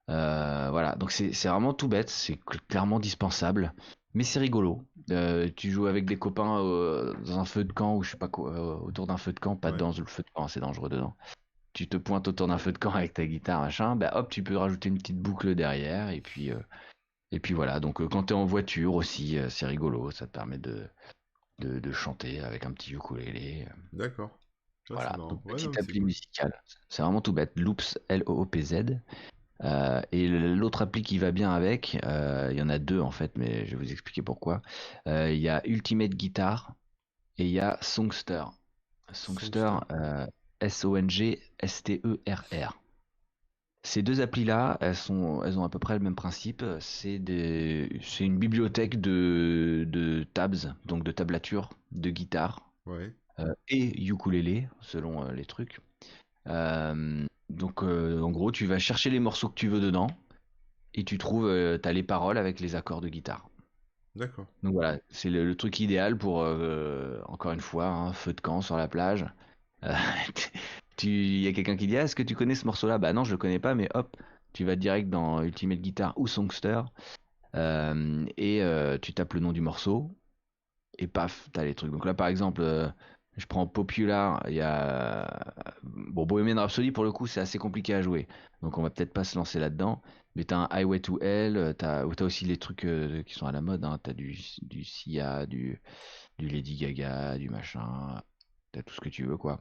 Voilà, donc c'est vraiment tout bête, c'est clairement dispensable, mais c'est rigolo. Tu joues avec des copains dans un feu de camp ou je sais pas quoi, autour d'un feu de camp, pas Ouais. dans le feu de camp, c'est dangereux dedans. Tu te pointes autour d'un feu de camp avec ta guitare, machin, bah hop, tu peux rajouter une petite boucle derrière, et puis voilà. Donc quand t'es en voiture aussi, c'est rigolo, ça te permet de chanter avec un petit ukulélé. D'accord. Ouais, c'est Voilà, marrant. donc Ouais, non, petite mais c'est appli cool. musicale, c'est vraiment tout bête. Loops, Loopz. Et l'autre appli qui va bien avec, il y en a deux en fait, mais je vais vous expliquer pourquoi. Il y a Ultimate Guitar et il y a Songster. Songster, Songster. Songsterr. Ces deux applis-là, elles ont à peu près le même principe. C'est une bibliothèque de tabs, donc de tablatures, de guitare Ouais. et ukulélé, selon les trucs. Donc en gros, tu vas chercher les morceaux que tu veux dedans. Et tu trouves, t'as les paroles avec les accords de guitare. D'accord. Donc voilà, c'est le truc idéal pour, encore une fois, un feu de camp sur la plage. Euh, il y a quelqu'un qui dit, ah, est-ce que tu connais ce morceau-là? Bah non, je le connais pas, mais hop, tu vas direct dans Ultimate Guitar ou Songster, et tu tapes le nom du morceau, et paf, t'as les trucs. Donc là, par exemple, je prends Popular, il y a... Bon, Bohemian Rhapsody, pour le coup, c'est assez compliqué à jouer. Donc on va peut-être pas se lancer là-dedans. Mais t'as un Highway to Hell, t'as aussi les trucs qui sont à la mode, hein. T'as du Sia, du Lady Gaga, du machin. T'as tout ce que tu veux, quoi.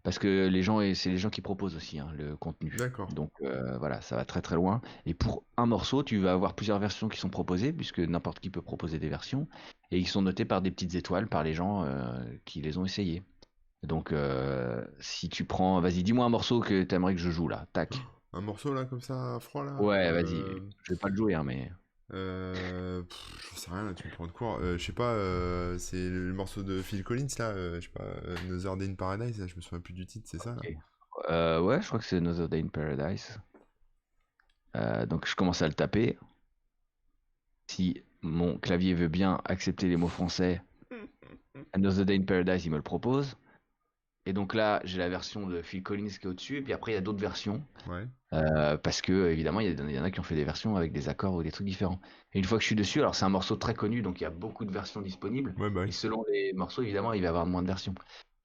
Parce que c'est les gens qui proposent aussi hein, le contenu. D'accord. Donc voilà, ça va très très loin. Et pour un morceau, tu vas avoir plusieurs versions qui sont proposées, puisque n'importe qui peut proposer des versions, et ils sont notés par des petites étoiles par les gens qui les ont essayés. Donc si tu prends, vas-y, dis-moi un morceau que t'aimerais que je joue là, tac. Un morceau là, comme ça, à froid là. Ouais, vas-y, je vais pas le jouer, hein, mais... Je sais rien là, tu me prends de court. Je sais pas, c'est le morceau de Phil Collins là, je sais pas, Another Day in Paradise, là, je me souviens plus du titre, c'est ça là? Ok. Ouais, je crois que c'est Another Day in Paradise. Donc je commence à le taper. Si mon clavier veut bien accepter les mots français, Another Day in Paradise, il me le propose. Et donc là, j'ai la version de Phil Collins qui est au-dessus, et puis après, il y a d'autres versions. Ouais. Parce que, évidemment, il y en a qui ont fait des versions avec des accords ou des trucs différents. Et une fois que je suis dessus, alors c'est un morceau très connu, donc il y a beaucoup de versions disponibles. Ouais, bah Et oui. selon les morceaux, évidemment, il va y avoir moins de versions.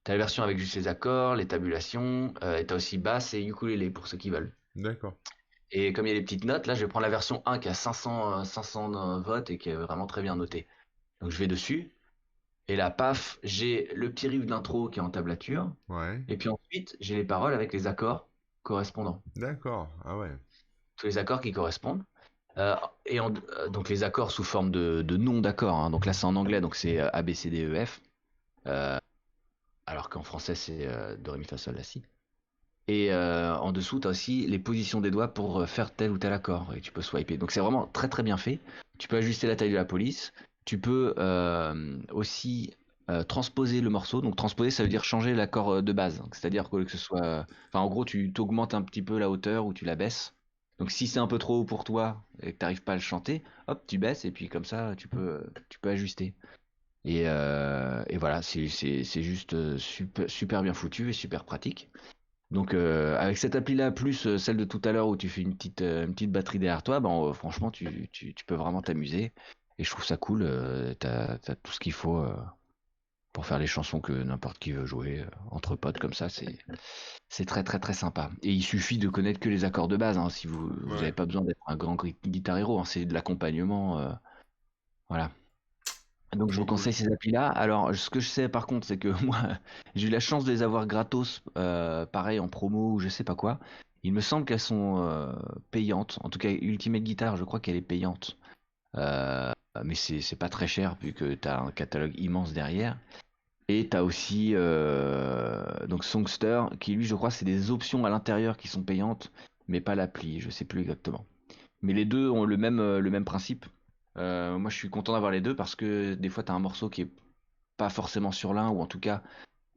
T'as la version avec juste les accords, les tabulations, et t'as aussi basse et ukulélé pour ceux qui veulent. D'accord. Et comme il y a les petites notes, là, je vais prendre la version 1 qui a 500 votes et qui est vraiment très bien notée. Donc je vais dessus, et là, paf, j'ai le petit riff d'intro qui est en tablature. Ouais. Et puis ensuite, j'ai les paroles avec les accords correspondants. D'accord. Ah ouais. Tous les accords qui correspondent. Euh, donc les accords sous forme de noms d'accords, hein. Donc là, c'est en anglais, donc c'est A, B, C, D, E, F. Euh, alors qu'en français, c'est Do, Ré, Mi, Fa, Sol, La, Si. Et en dessous, tu as aussi les positions des doigts pour faire tel ou tel accord. Et tu peux swiper. Donc c'est vraiment très très bien fait. Tu peux ajuster la taille de la police. Tu peux aussi transposer le morceau. Donc transposer, ça veut dire changer l'accord de base. Donc, c'est-à-dire que ce soit... Enfin, en gros, tu t'augmentes un petit peu la hauteur ou tu la baisses. Donc si c'est un peu trop haut pour toi et que tu n'arrives pas à le chanter, hop, tu baisses et puis comme ça, tu peux ajuster. Et voilà, c'est juste super, super bien foutu et super pratique. Donc avec cette appli-là, plus celle de tout à l'heure où tu fais une petite batterie derrière toi, ben, franchement, tu peux vraiment t'amuser. Et je trouve ça cool. T'as tout ce qu'il faut pour faire les chansons que n'importe qui veut jouer entre potes comme ça. C'est très très très sympa. Et il suffit de connaître que les accords de base. Hein, si vous Ouais. n'avez pas besoin d'être un grand guitar hero. Hein, c'est de l'accompagnement. Voilà. Donc je vous Trop cool. conseille ces applis-là. Alors ce que je sais par contre, c'est que moi j'ai eu la chance de les avoir gratos, pareil en promo ou je sais pas quoi. Il me semble qu'elles sont payantes. En tout cas, Ultimate Guitar, je crois qu'elle est payante. Mais c'est pas très cher vu que tu as un catalogue immense derrière. Et t'as aussi donc Songster, qui lui, je crois, c'est des options à l'intérieur qui sont payantes, mais pas l'appli, je sais plus exactement. Mais les deux ont le même principe. Moi, je suis content d'avoir les deux parce que des fois, t'as un morceau qui est pas forcément sur l'un, ou en tout cas,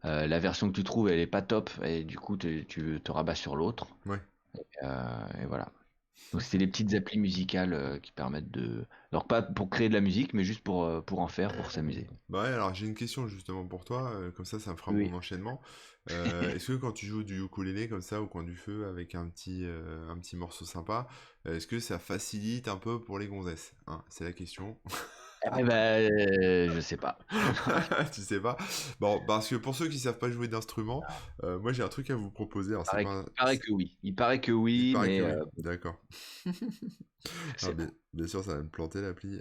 la version que tu trouves, elle est pas top, et du coup, tu te rabats sur l'autre. Ouais. Et voilà. Donc, c'est les petites applis musicales qui permettent de. Alors, pas pour créer de la musique, mais juste pour en faire, pour s'amuser. Bah ouais, alors j'ai une question justement pour toi, comme ça me fera mon Oui. enchaînement. Est-ce que quand tu joues du ukulélé comme ça au coin du feu avec un petit morceau sympa, est-ce que ça facilite un peu pour les gonzesses? Hein, c'est la question. Eh ben, je sais pas. Tu sais pas? Bon, parce que pour ceux qui savent pas jouer d'instrument, moi j'ai un truc à vous proposer. Alors c'est pas un- Il paraît que oui. Il paraît que Il oui, paraît que mais oui, d'accord. je Ah, sais pas. bien sûr, ça va me planter l'appli.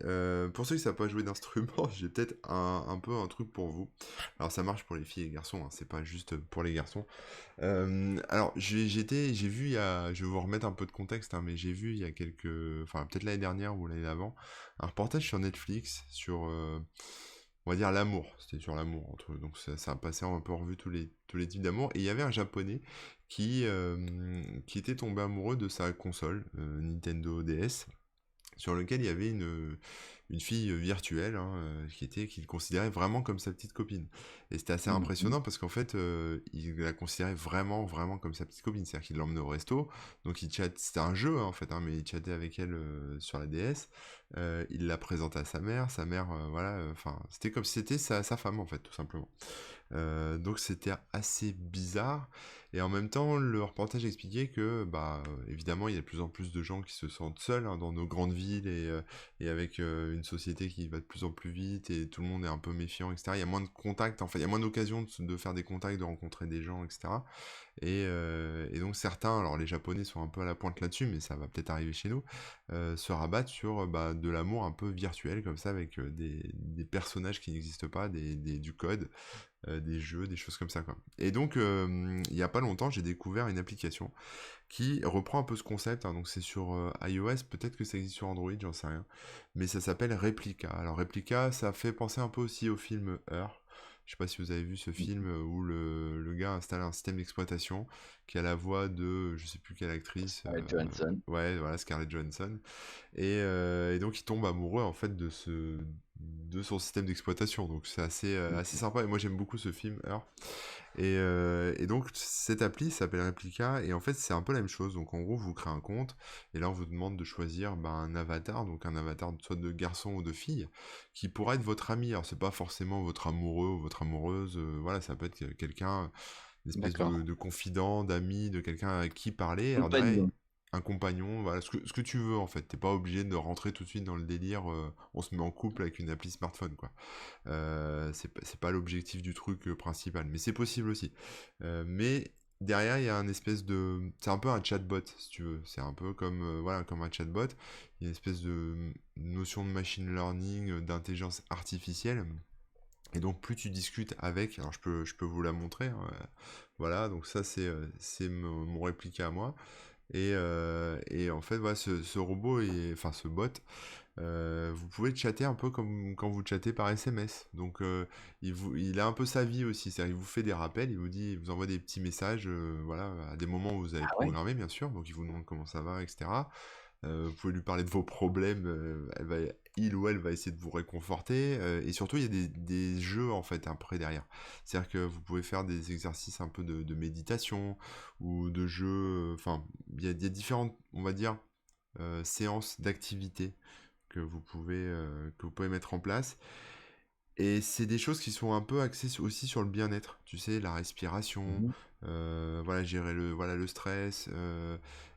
Pour ceux qui savent pas jouer d'instrument, j'ai peut-être un peu un truc pour vous. Alors ça marche pour les filles et les garçons, hein, c'est pas juste pour les garçons. Alors j'ai vu je vais vous remettre un peu de contexte, hein, mais j'ai vu il y a enfin peut-être l'année dernière ou l'année d'avant, un reportage sur Netflix sur, on va dire l'amour. C'était sur l'amour entre eux, donc ça a passé un peu en revue tous les types d'amour. Et il y avait un japonais qui était tombé amoureux de sa console Nintendo DS, sur lequel il y avait une fille virtuelle, hein, qu'il considérait vraiment comme sa petite copine. Et c'était assez Mhm. impressionnant parce qu'en fait, il la considérait vraiment, vraiment comme sa petite copine. C'est-à-dire qu'il l'emmenait au resto, donc c'était un jeu hein, en fait, hein, mais il chattait avec elle sur la DS. Il la présentait à sa mère, voilà, enfin, c'était comme si c'était sa femme en fait, tout simplement. Donc c'était assez bizarre. Et en même temps, le reportage expliquait que, bah, évidemment, il y a de plus en plus de gens qui se sentent seuls hein, dans nos grandes villes et avec une société qui va de plus en plus vite et tout le monde est un peu méfiant, etc. Il y a moins de contacts, en fait, il y a moins d'occasions de faire des contacts, de rencontrer des gens, etc. Et donc certains, alors les Japonais sont un peu à la pointe là-dessus, mais ça va peut-être arriver chez nous, se rabattent sur bah, de l'amour un peu virtuel comme ça avec des personnages qui n'existent pas, du code, des jeux, des choses comme ça quoi. Et donc il y a pas longtemps j'ai découvert une application qui reprend un peu ce concept, hein, donc c'est sur iOS, peut-être que ça existe sur Android, j'en sais rien, mais ça s'appelle Replica. Alors Replica, ça fait penser un peu aussi au film Her. Je sais pas si vous avez vu ce film où le gars installe un système d'exploitation qui a la voix de je sais plus quelle actrice, Scarlett Johansson. ouais voilà Scarlett Johansson, et donc il tombe amoureux en fait de son système d'exploitation. Donc c'est assez sympa et moi j'aime beaucoup ce film Her. Et donc cette appli s'appelle Replica et en fait c'est un peu la même chose. Donc en gros vous créez un compte et là on vous demande de choisir bah, un avatar, donc un avatar soit de garçon ou de fille, qui pourra être votre ami. Alors c'est pas forcément votre amoureux ou votre amoureuse, voilà ça peut être quelqu'un, une espèce D'accord. de confident, d'ami, de quelqu'un à qui parler. Alors derrière, Compagnon. un compagnon, voilà, ce que tu veux en fait. T'es pas obligé de rentrer tout de suite dans le délire, on se met en couple avec une appli smartphone, quoi. C'est pas l'objectif du truc principal, mais c'est possible aussi. Mais derrière, il y a un espèce de... C'est un peu un chatbot, si tu veux. C'est un peu comme, voilà, comme un chatbot. Il y a une espèce de notion de machine learning, d'intelligence artificielle. Et donc plus tu discutes avec, alors je peux vous la montrer, hein, voilà, donc ça c'est mon répliqué à moi. Et en fait, voilà, ce robot, enfin ce bot, vous pouvez chatter un peu comme quand vous chattez par SMS. Donc il a un peu sa vie aussi, c'est-à-dire il vous fait des rappels, il vous envoie des petits messages, voilà, à des moments où vous avez Ah ouais? programmé bien sûr, donc il vous demande comment ça va, etc. Vous pouvez lui parler de vos problèmes, il ou elle va essayer de vous réconforter, et surtout il y a des jeux en fait après derrière. C'est-à-dire que vous pouvez faire des exercices un peu de méditation ou de jeux, enfin il y a différentes, on va dire, séances d'activités que vous pouvez mettre en place. Et c'est des choses qui sont un peu axées aussi sur le bien-être, tu sais, la respiration, Mhm. voilà, gérer voilà, le stress,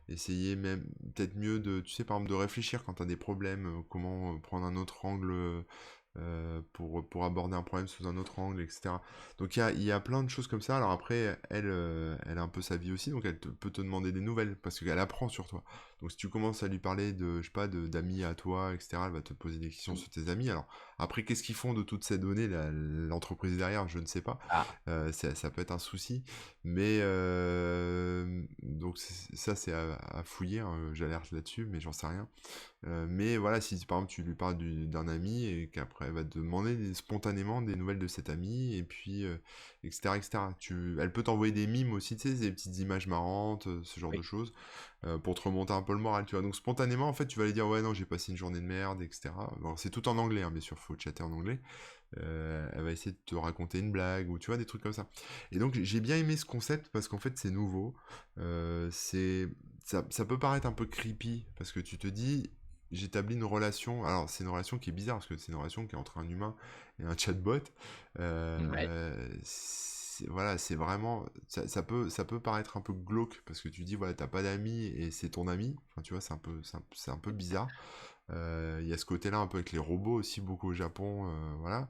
essayer même peut-être mieux de, tu sais, par exemple, de réfléchir quand tu as des problèmes, comment prendre un autre angle pour aborder un problème sous un autre angle, etc. Donc il y a plein de choses comme ça. Alors après, elle a un peu sa vie aussi, donc peut te demander des nouvelles, parce qu'elle apprend sur toi. Donc si tu commences à lui parler de, je sais pas, d'amis à toi, etc., elle va te poser des questions sur tes amis. Alors après, qu'est-ce qu'ils font de toutes ces données, l'entreprise derrière, je ne sais pas. Ah, Ça peut être un souci. Mais donc ça, c'est à fouiller, hein, j'alerte là-dessus, mais j'en sais rien. Mais voilà, si par exemple tu lui parles d'un ami et qu'après elle va te demander spontanément des nouvelles de cet ami, et puis etc. etc. Elle peut t'envoyer des mimes aussi, tu sais, des petites images marrantes, ce genre de oui. choses, pour te remonter un peu le moral, tu vois. Donc spontanément, en fait, tu vas lui dire ouais non, j'ai passé une journée de merde, etc. Alors c'est tout en anglais, hein, bien sûr, faut chatter en anglais. Elle va essayer de te raconter une blague ou tu vois des trucs comme ça. Et donc j'ai bien aimé ce concept parce qu'en fait c'est nouveau. C'est ça peut paraître un peu creepy parce que tu te dis j'établis une relation. Alors c'est une relation qui est bizarre parce que c'est une relation qui est entre un humain et un chatbot. Ouais. Voilà, c'est vraiment ça peut paraître un peu glauque parce que tu dis voilà t'as pas d'amis et c'est ton ami. Enfin tu vois c'est un peu bizarre. Il y a ce côté-là un peu avec les robots aussi, beaucoup au Japon, voilà.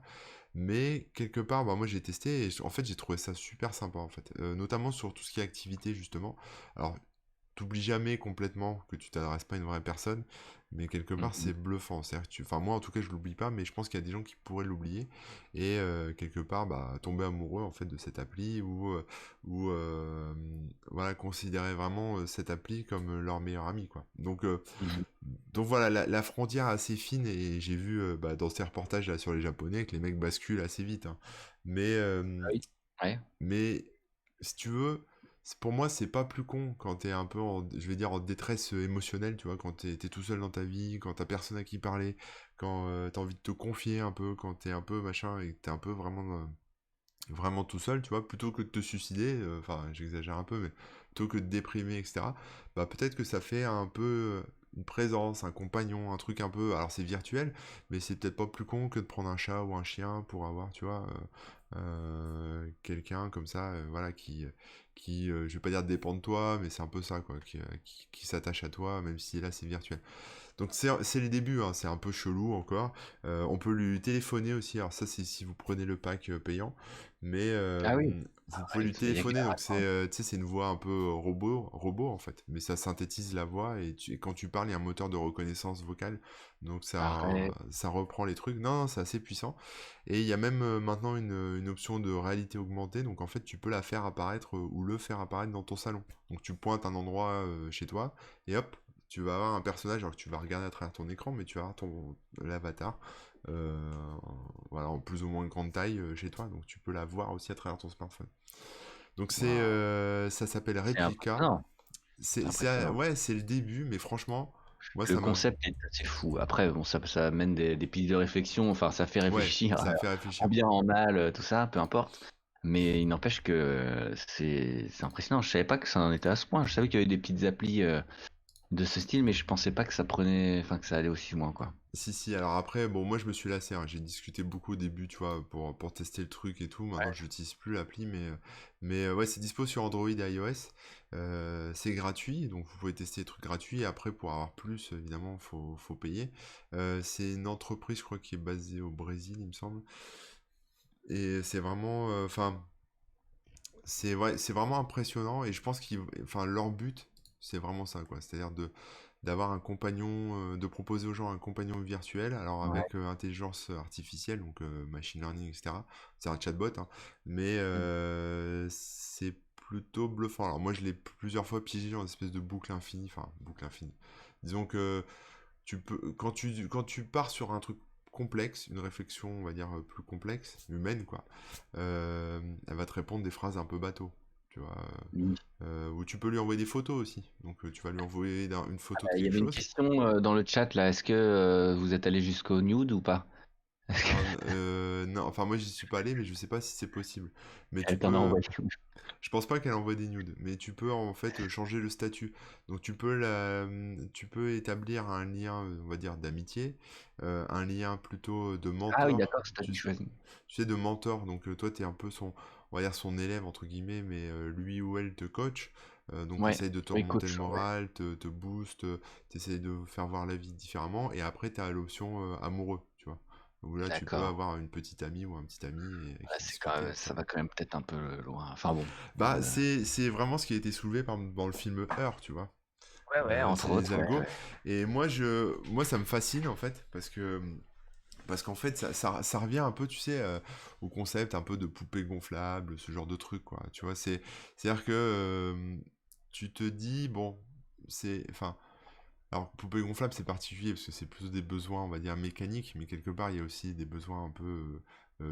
Mais quelque part, bah, moi j'ai testé et en fait j'ai trouvé ça super sympa en fait. Notamment sur tout ce qui est activité justement. Alors t'oublies jamais complètement que tu t'adresses pas à une vraie personne, mais quelque part Mhm. c'est bluffant. C'est-à-dire que enfin moi en tout cas je l'oublie pas, mais je pense qu'il y a des gens qui pourraient l'oublier et quelque part bah, tomber amoureux en fait de cette appli ou voilà considérer vraiment cette appli comme leur meilleur ami quoi. Mhm. Donc voilà la frontière est assez fine et j'ai vu bah, dans ces reportages là sur les japonais que les mecs basculent assez vite, hein. Mais Ah oui. Ouais. mais si tu veux, pour moi, c'est pas plus con quand t'es un peu, je vais dire, en détresse émotionnelle, tu vois, quand t'es tout seul dans ta vie, quand t'as personne à qui parler, quand t'as envie de te confier un peu, quand t'es un peu machin et que t'es un peu vraiment tout seul, tu vois, plutôt que de te suicider, enfin, j'exagère un peu, mais plutôt que de déprimer, etc., bah peut-être que ça fait un peu une présence, un compagnon, un truc un peu, alors c'est virtuel, mais c'est peut-être pas plus con que de prendre un chat ou un chien pour avoir, tu vois, quelqu'un comme ça, voilà, je vais pas dire dépend de toi, mais c'est un peu ça, quoi, qui s'attache à toi, même si là c'est virtuel. Donc c'est les débuts, hein, c'est un peu chelou encore. On peut lui téléphoner aussi, alors ça c'est si vous prenez le pack payant, mais Ah oui. vous Ah pouvez ouais, lui ça y est téléphoner, donc carrément. tu sais, c'est une voix un peu robot en fait, mais ça synthétise la voix et quand tu parles, il y a un moteur de reconnaissance vocale, donc Arrête. ça reprend les trucs. Non, non, c'est assez puissant. Et il y a même maintenant une option de réalité augmentée, donc en fait tu peux la faire apparaître ou le faire apparaître dans ton salon. Donc tu pointes un endroit chez toi et hop, tu vas avoir un personnage, alors que tu vas regarder à travers ton écran, mais tu vas avoir l'avatar, voilà, en plus ou moins grande taille chez toi, donc tu peux la voir aussi à travers ton smartphone. Donc Waouh. ça s'appelle C'est Replica. impressionnant. C'est impressionnant. Ouais, c'est le début, mais franchement, moi Le ça m'a, concept est assez fou. Après, bon, ça amène des pistes de réflexion. Enfin, ça fait ouais, réfléchir, ça a fait en réfléchir. bien, en mal, tout ça, peu importe. Mais il n'empêche que c'est impressionnant. Je savais pas que ça en était à ce point. Je savais qu'il y avait des petites applis de ce style, mais je pensais pas que ça prenait, enfin, que ça allait aussi loin, quoi. Si, si, alors après, bon, moi je me suis lassé, hein. J'ai discuté beaucoup au début, tu vois, pour tester le truc et tout. Maintenant, Ouais. je n'utilise plus l'appli, mais ouais, c'est dispo sur Android et iOS. C'est gratuit, donc vous pouvez tester les trucs gratuits. Et après, pour avoir plus, évidemment, faut payer. C'est une entreprise, je crois, qui est basée au Brésil, il me semble. Et c'est vraiment, enfin, c'est vraiment impressionnant. Et je pense enfin, leur but, c'est vraiment ça, quoi. C'est-à-dire d'avoir un compagnon, de proposer aux gens un compagnon virtuel, alors Ouais. avec intelligence artificielle, donc machine learning, etc. C'est un chatbot, hein, mais Mm. c'est plutôt bluffant. Alors moi je l'ai plusieurs fois piégé dans une espèce de boucle infinie, enfin boucle infinie. Disons que quand tu pars sur un truc complexe, une réflexion, on va dire, plus complexe, humaine, quoi, elle va te répondre des phrases un peu bateau, tu vois. Mm. Ou tu peux lui envoyer des photos aussi. Donc tu vas lui envoyer une photo de Il y quelque avait une chose. question dans le chat là. Est-ce que vous êtes allé jusqu'au nude ou pas? Alors, non, enfin moi j'y suis pas allé, mais je sais pas si c'est possible. Mais tu Elle t'en a peux, envoyé où? je pense pas qu'elle envoie des nudes, mais tu peux en fait changer le statut. Donc tu peux établir un lien, on va dire d'amitié, un lien plutôt de Ah oui, mentor. d'accord, c'est toi qui choisis. Tu sais de mentor. Donc toi t'es un peu on va dire son élève entre guillemets, mais lui ou elle te coach. Donc Ouais, essaye de te oui, remonter le coach, ouais. moral, te booste, t'essayes de faire voir la vie différemment. Et après t'as l'option amoureux, tu vois. Où là tu peux D'accord. avoir une petite amie ou un petit ami et Ouais, qui discuter, ça etc. va quand même peut-être un peu loin. Enfin bon. Bah, c'est vraiment ce qui a été soulevé dans le film Her, tu vois. Ouais, C'est entre des autres, ouais, algos. ouais. Et moi, ça me fascine en fait, parce qu'en fait, ça revient un peu, tu sais, au concept un peu de poupée gonflable, ce genre de truc, quoi. Tu vois, c'est-à-dire que tu te dis, bon, enfin, alors poupée gonflable, c'est particulier parce que c'est plus des besoins, on va dire, mécaniques, mais quelque part, il y a aussi des besoins un peu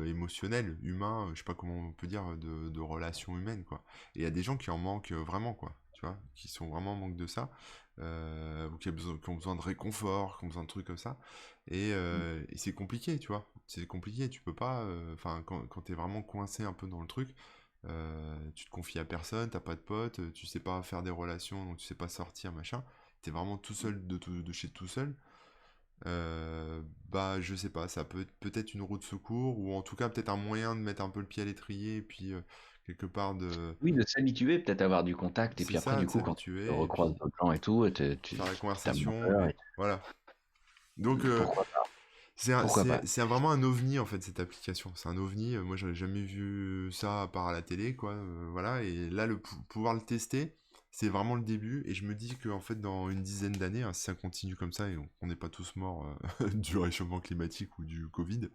émotionnels, humains, je sais pas comment on peut dire, de relations humaines, quoi. Et il y a des gens qui en manquent vraiment, quoi. Tu vois, qui sont vraiment en manque de ça, ou qui ont besoin de réconfort, qui ont besoin de trucs comme ça. Et c'est compliqué, tu vois. C'est compliqué, tu peux pas. Enfin, quand t'es vraiment coincé un peu dans le truc, tu te confies à personne, t'as pas de potes, tu sais pas faire des relations, donc tu sais pas sortir, machin. T'es vraiment tout seul de chez tout seul. Bah, je sais pas, ça peut être peut-être une roue de secours, ou en tout cas peut-être un moyen de mettre un peu le pied à l'étrier, et puis quelque part de. Oui, de s'habituer, peut-être avoir du contact, et C'est puis après, ça, du de coup, quand tu s'habituer, et recroises puis d'autres gens et tout, faire la tu tapes moins conversation, peur, mais voilà. Donc, pourquoi pas, pourquoi pas. vraiment un ovni en fait cette application. C'est un ovni. Moi, j'avais jamais vu ça à part à la télé, quoi. Voilà. Et là, pouvoir le tester, c'est vraiment le début. Et je me dis que en fait, dans une dizaine d'années, hein, si ça continue comme ça et on n'est pas tous morts du réchauffement climatique ou du Covid,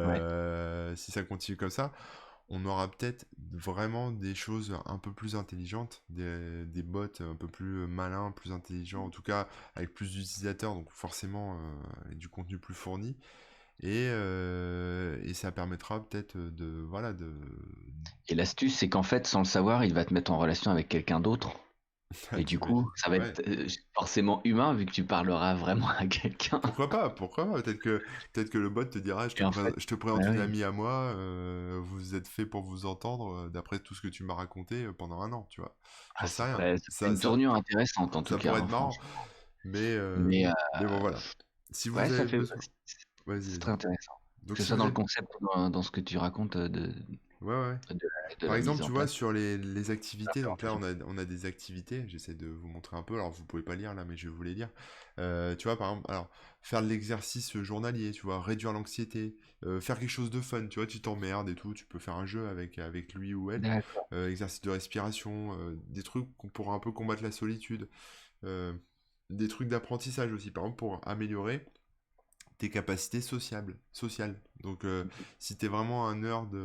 Ouais. si ça continue comme ça, on aura peut-être vraiment des choses un peu plus intelligentes, des bots un peu plus malins, plus intelligents, en tout cas avec plus d'utilisateurs, donc forcément et du contenu plus fourni. Et ça permettra peut-être voilà, Et l'astuce, c'est qu'en fait, sans le savoir, il va te mettre en relation avec quelqu'un d'autre. Ah, Et du coup, t'imagines? ça va Ouais. être forcément humain vu que tu parleras vraiment à quelqu'un. Pourquoi pas? Pourquoi pas? Peut-être que le bot te dira, Et en fait, je te présente bah une oui, amie à moi, vous êtes fait pour vous entendre, d'après tout ce que tu m'as raconté pendant un an, tu vois. J'en sais rien. ça ferait une tournure intéressante en tout Ça cas, pourrait hein, être marrant, franchement. mais, euh, Mais mais bon, voilà. Si ouais, vous avez besoin. Vas-y, c'est vas-y. très intéressant. Donc, Que ce si soit vous dans le avez. concept ou dans ce que tu racontes Ouais, ouais. de Par la exemple, mise tu en vois, place. sur les activités, donc là, L'implémentation. on a des activités, j'essaie de vous montrer un peu, alors vous pouvez pas lire là, mais je vais vous les lire. Tu vois, par exemple, alors, faire de l'exercice journalier, tu vois, réduire l'anxiété, faire quelque chose de fun, tu vois, tu t'emmerdes et tout, tu peux faire un jeu avec lui ou elle, D'accord. exercice de respiration, des trucs pour un peu combattre la solitude, euh, des trucs d'apprentissage aussi, par exemple, pour améliorer tes capacités sociales. Donc, si t'es vraiment un nerd,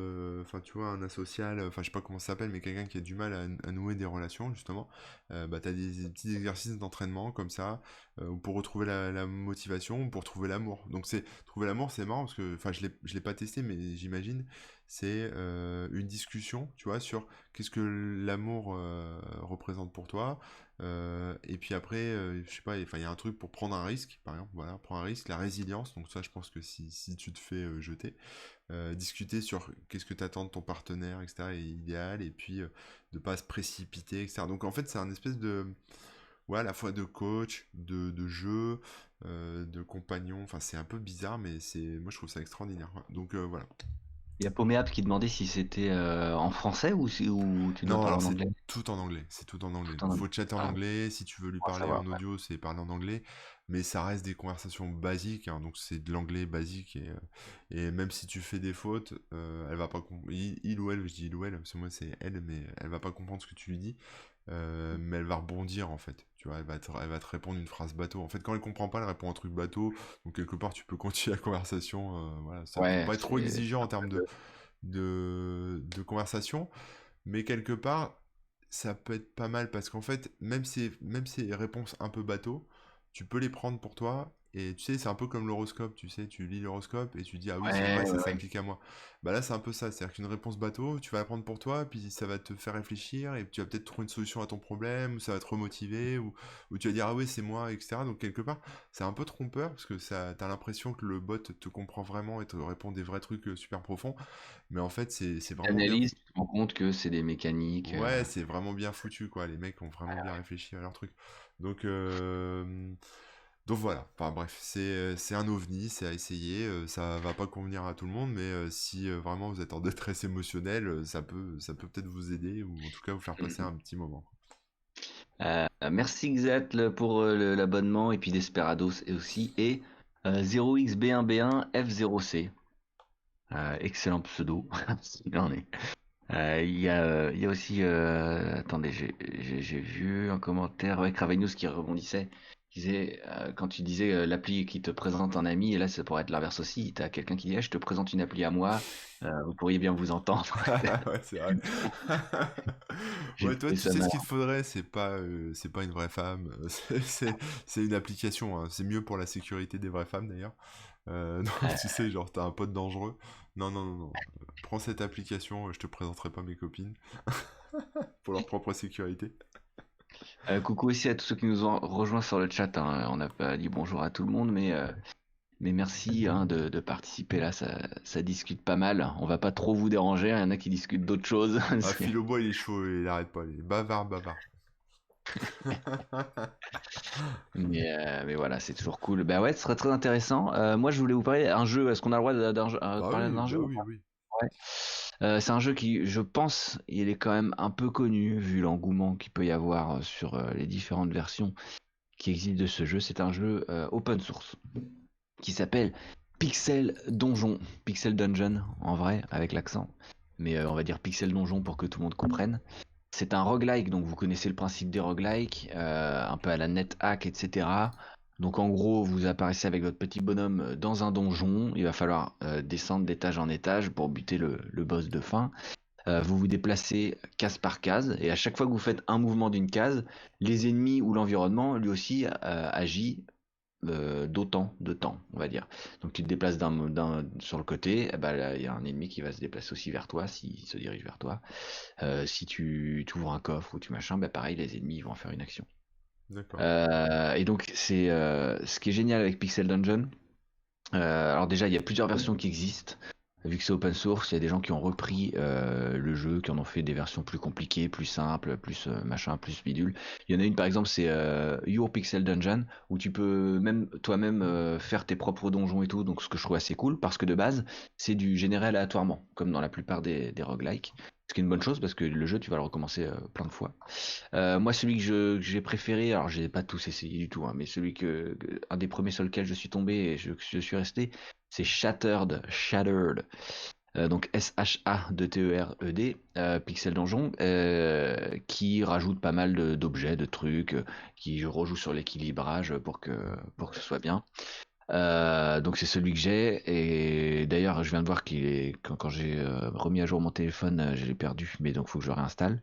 enfin, tu vois, un asocial, enfin, je sais pas comment ça s'appelle, mais quelqu'un qui a du mal à nouer des relations, justement, bah, t'as des petits exercices d'entraînement comme ça, ou pour retrouver la motivation, ou pour trouver l'amour. Donc, trouver l'amour, c'est marrant parce que, enfin, je l'ai pas testé, mais j'imagine, c'est une discussion, tu vois, sur qu'est-ce que l'amour représente pour toi, et puis après, je sais pas, enfin, il y a un truc pour prendre un risque, par exemple, voilà, prendre un risque, la résilience, donc ça, je pense que si tu te fais jeter, discuter sur qu'est-ce que tu attends de ton partenaire, etc., est idéal, et puis de pas se précipiter, etc. Donc en fait, c'est un espèce de, ouais, à la fois de coach, de jeu, de compagnon, enfin, c'est un peu bizarre, mais moi, je trouve ça extraordinaire, ouais. Donc voilà. Il y a Poméap qui demandait si c'était en français ou tu dois Non, parler alors en c'est anglais. tout en anglais, c'est tout en anglais. Tout Donc en anglais. faut chatter en Ah, anglais, si tu veux lui on va parler savoir. en audio, c'est parler en anglais, mais ça reste des conversations basiques, hein, donc c'est de l'anglais basique, et même si tu fais des fautes, elle va pas il ou elle, je dis il ou elle, parce que moi c'est elle, mais elle va pas comprendre ce que tu lui dis, mais elle va rebondir en fait, tu vois, elle va te répondre une phrase bateau. En fait, quand elle comprend pas, elle répond un truc bateau, donc quelque part tu peux continuer la conversation, voilà, ça faut Ouais, pas être trop c'est exigeant un en termes peu de conversation, mais quelque part, ça peut être pas mal parce qu'en fait, même ces réponses un peu bateau, tu peux les prendre pour toi. Et tu sais, c'est un peu comme l'horoscope, tu sais, tu lis l'horoscope et tu dis, ah oui, c'est vrai, ouais, ça ouais, ouais. s'applique à moi. Bah là, c'est un peu ça, c'est-à-dire qu'une réponse bateau, tu vas la prendre pour toi, puis ça va te faire réfléchir, et tu vas peut-être trouver une solution à ton problème, ou ça va te remotiver, ou tu vas dire, ah oui, c'est moi, etc. Donc quelque part, c'est un peu trompeur, parce que t'as l'impression que le bot te comprend vraiment et te répond des vrais trucs super profonds, mais en fait, c'est Tu vraiment bien. analyses, tu te rends compte que c'est des mécaniques. Ouais, c'est vraiment bien foutu, quoi. Les mecs ont vraiment bien réfléchi à leur truc. Donc, euh, donc voilà. Enfin bref, c'est un ovni, c'est à essayer. Ça va pas convenir à tout le monde, mais si vraiment vous êtes en détresse émotionnelle, ça peut peut-être vous aider ou en tout cas vous faire passer un petit moment. Merci Xat pour l'abonnement et puis Desperados et aussi et 0xB1B1F0C. Excellent pseudo, s'il en est. Il y a aussi, attendez, j'ai vu un commentaire, ouais, Cravenous qui rebondissait, qui disait, quand tu disais l'appli qui te présente un ami, et là ça pourrait être l'inverse aussi, t'as quelqu'un qui dit, ah, je te présente une appli à moi, vous pourriez bien vous entendre. Ouais, c'est vrai. J'ai Ouais, toi, trouvé tu ça sais ce qu'il marrant. te faudrait, c'est pas une vraie femme, c'est une application, hein. C'est mieux pour la sécurité des vraies femmes d'ailleurs. Donc tu sais, genre t'as un pote dangereux. Non, non, non, non. Prends cette application, je te présenterai pas mes copines pour leur propre sécurité. Coucou aussi à tous ceux qui nous ont rejoints sur le chat, hein. On n'a pas dit bonjour à tout le monde, mais merci hein, de participer là, ça discute pas mal. On va pas trop vous déranger, il y en a qui discutent d'autres choses. Ah, Philobois, il est chaud, il arrête pas, il est bavard, bavard. Mais voilà, c'est toujours cool. Bah ouais, ce serait très intéressant. Moi, je voulais vous parler d'un jeu. Est-ce qu'on a le droit de parler d'un Bah jeu ou oui, pas? oui. Ouais. C'est un jeu qui, je pense, il est quand même un peu connu vu l'engouement qu'il peut y avoir sur les différentes versions qui existent de ce jeu. C'est un jeu open source qui s'appelle Pixel Donjon. Pixel Dungeon, en vrai, avec l'accent. Mais on va dire Pixel Donjon pour que tout le monde comprenne. C'est un roguelike, donc vous connaissez le principe des roguelikes, un peu à la NetHack, etc. Donc en gros, vous apparaissez avec votre petit bonhomme dans un donjon, il va falloir descendre d'étage en étage pour buter le boss de fin. Vous vous déplacez case par case, et à chaque fois que vous faites un mouvement d'une case, les ennemis ou l'environnement lui aussi agit d'autant de temps, on va dire. Donc tu te déplaces sur le côté, eh ben, là, il y a un ennemi qui va se déplacer aussi vers toi, s'il se dirige vers toi. Si tu ouvres un coffre ou tu machin, bah pareil, les ennemis vont faire une action. D'accord. Et donc, c'est ce qui est génial avec Pixel Dungeon. Alors déjà, il y a plusieurs versions qui existent. Vu que c'est open source, il y a des gens qui ont repris le jeu, qui en ont fait des versions plus compliquées, plus simples, plus machin, plus bidule. Il y en a une par exemple, c'est Your Pixel Dungeon, où tu peux même toi-même faire tes propres donjons et tout, donc ce que je trouve assez cool, parce que de base, c'est du généré aléatoirement, comme dans la plupart des roguelikes. Ce qui est une bonne chose parce que le jeu, tu vas le recommencer plein de fois. Moi, celui que j'ai préféré, alors j'ai pas tous essayé du tout, hein, mais un des premiers sur lequel je suis tombé et je suis resté, c'est Shattered, donc SHA-T-E-R-E-D, Pixel Donjon, qui rajoute pas mal d'objets, de trucs, qui rejoue sur l'équilibrage pour que ce soit bien. Donc c'est celui que j'ai, et d'ailleurs je viens de voir quand j'ai remis à jour mon téléphone, je l'ai perdu, mais donc faut que je le réinstalle.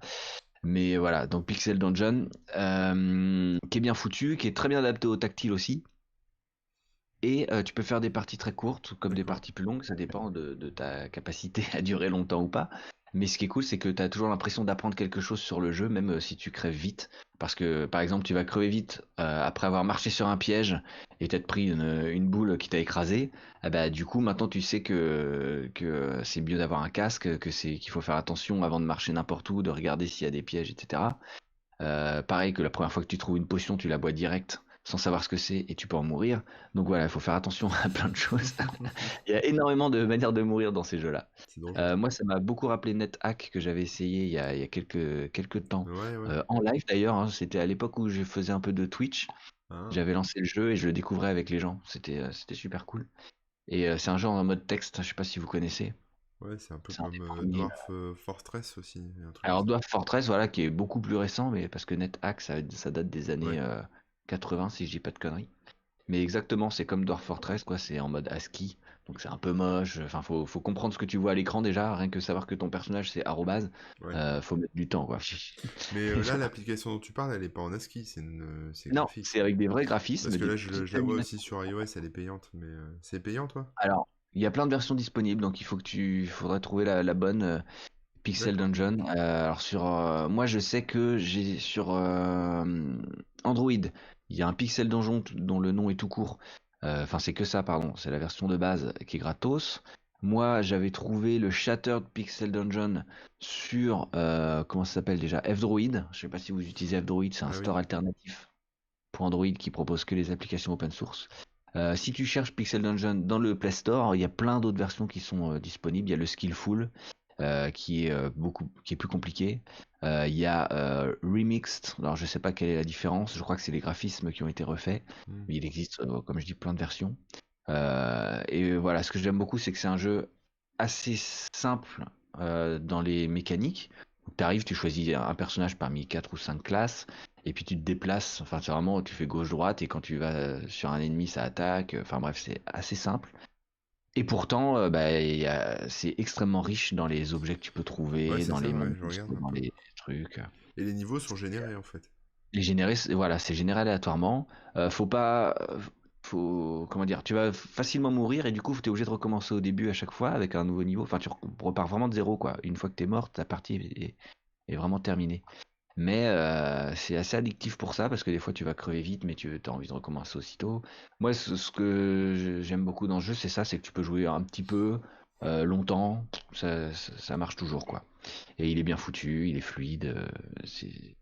Mais voilà, donc Pixel Dungeon, qui est bien foutu, qui est très bien adapté au tactile aussi. Et tu peux faire des parties très courtes comme des D'accord. parties plus longues, ça dépend de ta capacité à durer longtemps ou pas. Mais ce qui est cool, c'est que tu as toujours l'impression d'apprendre quelque chose sur le jeu, même si tu crèves vite. Parce que par exemple, tu vas crever vite après avoir marché sur un piège et t'être pris une boule qui t'a écrasé. Ah bah, du coup, maintenant tu sais que c'est mieux d'avoir un casque, qu'il faut faire attention avant de marcher n'importe où, de regarder s'il y a des pièges, etc. Pareil que la première fois que tu trouves une potion, tu la bois direct sans savoir ce que c'est et tu peux en mourir. Donc voilà, il faut faire attention à plein de choses. Il y a énormément de manières de mourir dans ces jeux-là. C'est dangereux. Moi, ça m'a beaucoup rappelé NetHack que j'avais essayé il y a quelques temps, Ouais, ouais. en live d'ailleurs, hein. C'était à l'époque où je faisais un peu de Twitch. Ah. J'avais lancé le jeu et je le découvrais avec les gens. C'était super cool. Et c'est un jeu en mode texte, je sais pas si vous connaissez. Ouais, c'est un peu C'est un des comme premiers. Dwarf Fortress aussi, un truc comme Alors ça. Dwarf Fortress, voilà, qui est beaucoup plus récent, mais parce que NetHack, ça date des années Ouais. 80, si je dis pas de conneries. Mais exactement, c'est comme Dwarf Fortress, quoi, c'est en mode ASCII, donc c'est un peu moche. Enfin, faut comprendre ce que tu vois à l'écran déjà, rien que savoir que ton personnage c'est arrobase, Ouais. faut mettre du temps, quoi. Mais Et là, voilà. l'application dont tu parles, elle est pas en ASCII, c'est Non, graphique. c'est avec des vrais Parce graphismes, que des là, petites je la vois aussi animations. sur iOS, elle est payante. Mais c'est payant, toi? Alors, il y a plein de versions disponibles, donc il faudrait trouver la bonne Pixel D'accord. Dungeon. Alors moi, je sais que j'ai sur Android, il y a un Pixel Dungeon dont le nom est tout court. Enfin, c'est que ça, pardon. C'est la version de base qui est gratos. Moi, j'avais trouvé le Shattered Pixel Dungeon sur comment ça s'appelle déjà? F-Droid. Je sais pas si vous utilisez F-Droid, c'est un Ah oui. store alternatif pour Android qui propose que les applications open source. Si tu cherches Pixel Dungeon dans le Play Store, il y a plein d'autres versions qui sont disponibles. Il y a le Skillful, qui est plus compliqué. Il y a Remixed. Alors je sais pas quelle est la différence. Je crois que c'est les graphismes qui ont été refaits, Hmm. mais il existe, comme je dis, plein de versions. Et voilà, ce que j'aime beaucoup, c'est que c'est un jeu assez simple dans les mécaniques. Tu arrives, tu choisis un personnage parmi 4 ou 5 classes, et puis tu te déplaces. Enfin, c'est vraiment, tu fais gauche-droite, et quand tu vas sur un ennemi, ça attaque. Enfin bref, c'est assez simple. Et pourtant, bah, c'est extrêmement riche dans les objets que tu peux Ouais, trouver, c'est dans ça, les ouais, je monstres, regarde un dans peu. les trucs. Et les niveaux sont générés en fait. Les générer, voilà, c'est généré aléatoirement. Faut pas, comment dire, tu vas facilement mourir et du coup, tu es obligé de recommencer au début à chaque fois avec un nouveau niveau. Enfin, tu repars vraiment de zéro, quoi. Une fois que tu es mort, ta partie est vraiment terminée. Mais c'est assez addictif pour ça parce que des fois, tu vas crever vite, mais tu as envie de recommencer aussitôt. Moi, ce que j'aime beaucoup dans le jeu, c'est ça, c'est que tu peux jouer un petit peu, longtemps, ça marche toujours, quoi. Et il est bien foutu, il est fluide. C'est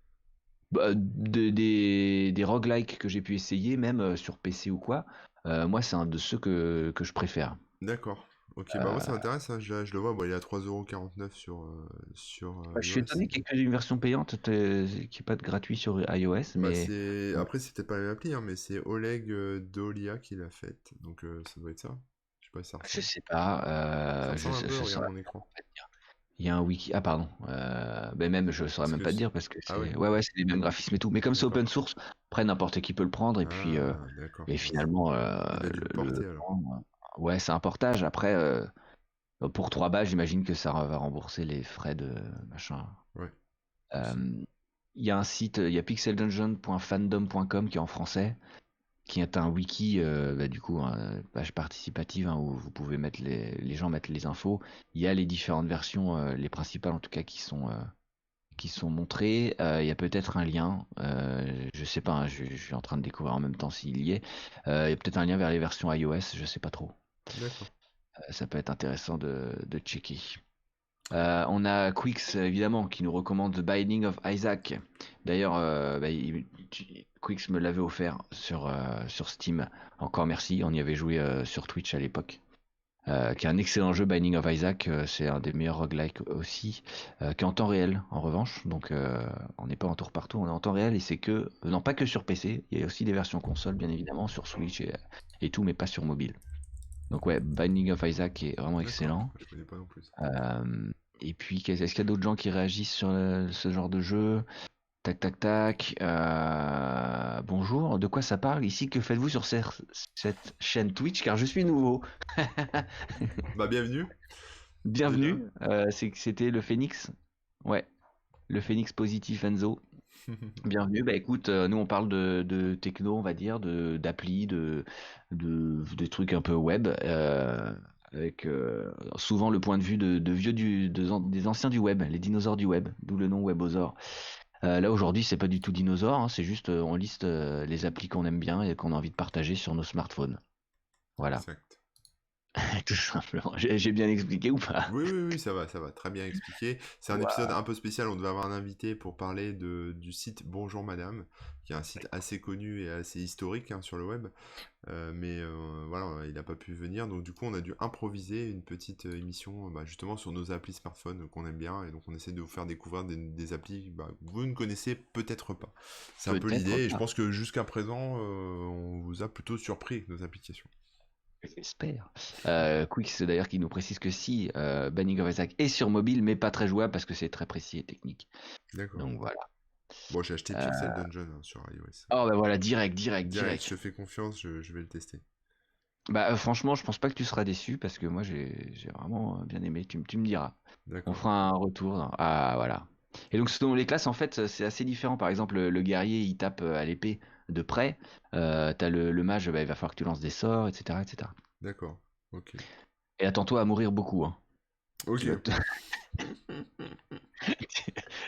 bah, des roguelikes que j'ai pu essayer, même sur PC ou quoi, moi c'est un de ceux que je préfère. D'accord. Ok, bah moi ça m'intéresse, hein, je le vois, bon, il est à 3,49€ sur Je suis iOS. étonné qu'il n'y ait une version payante qu'il n'y ait pas de gratuit sur iOS, Bah mais c'est... bon, Après c'était pas la même appli, hein, mais c'est Oleg Dolia qui l'a faite, donc ça doit être ça. Je sais pas si ça je ressemble. sais pas, Ça ressemble un peu, je regarde saurais mon écran. pas te dire. Il y a un wiki, ah pardon, ben même je saurais Parce même que... pas te dire parce que Ah ouais, c'est, ouais, c'est les mêmes graphismes et tout, mais comme c'est d'accord. open source, après n'importe qui peut le prendre Ah, d'accord. et Bah, finalement il a dû le porter alors. prendre. Ouais, c'est un portage. Après, pour 3 balles, j'imagine que ça va rembourser les frais de machin. Ouais, possible. Euh, Il y a un site, il y a pixeldungeon.fandom.com qui est en français, qui est un wiki, bah, du coup, page participative hein, où vous pouvez mettre les gens mettent les infos. Il y a les différentes versions, les principales en tout cas, qui sont montrées. Il y a peut-être un lien, je sais pas, hein, je suis en train de découvrir en même temps s'il y est. Il y a peut-être un lien vers les versions iOS, je sais pas trop. D'accord. Ça peut être intéressant de checker. On a Quix, évidemment, qui nous recommande The Binding of Isaac. D'ailleurs, bah, Quix me l'avait offert sur Steam. Encore merci, on y avait joué sur Twitch à l'époque. Qui est un excellent jeu, Binding of Isaac. C'est un des meilleurs roguelikes aussi. Qui est en temps réel, en revanche. Donc, on n'est pas en tour partout, on est en temps réel. Et c'est que, non, pas que sur PC. Il y a aussi des versions console, bien évidemment, sur Switch et tout, mais pas sur mobile. Donc, ouais, Binding of Isaac est vraiment D'accord. excellent. Je connais pas non plus. Et puis, est-ce qu'il y a d'autres gens qui réagissent sur ce genre de jeu? Tac, tac, tac. Bonjour, de quoi ça parle ici? Que faites-vous sur cette chaîne Twitch? Car je suis nouveau. Bah bienvenue, déjà. Bienvenue. C'était le Phoenix. Ouais, le Phoenix positif Enzo. Bienvenue. Bah écoute, nous on parle de techno, on va dire, d'appli, de trucs un peu web, avec souvent le point de vue de vieux des anciens du web, les dinosaures du web, d'où le nom Webosaure. Là aujourd'hui, c'est pas du tout dinosaure, hein, c'est juste on liste les applis qu'on aime bien et qu'on a envie de partager sur nos smartphones. Voilà, Exact. tout simplement. J'ai bien expliqué ou pas? Oui, oui, oui, ça va, très bien expliqué. C'est un épisode un peu spécial, on devait avoir un invité pour parler du site Bonjour Madame, qui est un site assez connu et assez historique hein, sur le web. Mais voilà, il n'a pas pu venir, donc du coup on a dû improviser une petite émission bah, justement sur nos applis smartphones qu'on aime bien, et donc on essaie de vous faire découvrir des applis bah, que vous ne connaissez peut-être pas. C'est un peu Peut-être l'idée, et je pas. pense que jusqu'à présent, on vous a plutôt surpris avec nos applications. J'espère. Quix d'ailleurs qui nous précise que si Banning of Isaac est sur mobile mais pas très jouable parce que c'est très précis et technique. D'accord. Donc voilà. Bon, j'ai acheté Pixel Euh, Dungeon hein, sur iOS. Oh bah voilà, direct, direct, Direct, je te direct. fais confiance, je vais le tester. Bah franchement, je pense pas que tu seras déçu parce que moi j'ai vraiment bien aimé. Tu me diras. On D'accord. fera un retour. Ah voilà. Et donc selon les classes, en fait, c'est assez différent. Par exemple, le guerrier, il tape à l'épée de près. T'as le mage, bah, il va falloir que tu lances des sorts, etc., etc. D'accord. Ok. Et attends-toi à mourir beaucoup, hein. Tu vas Ok. te-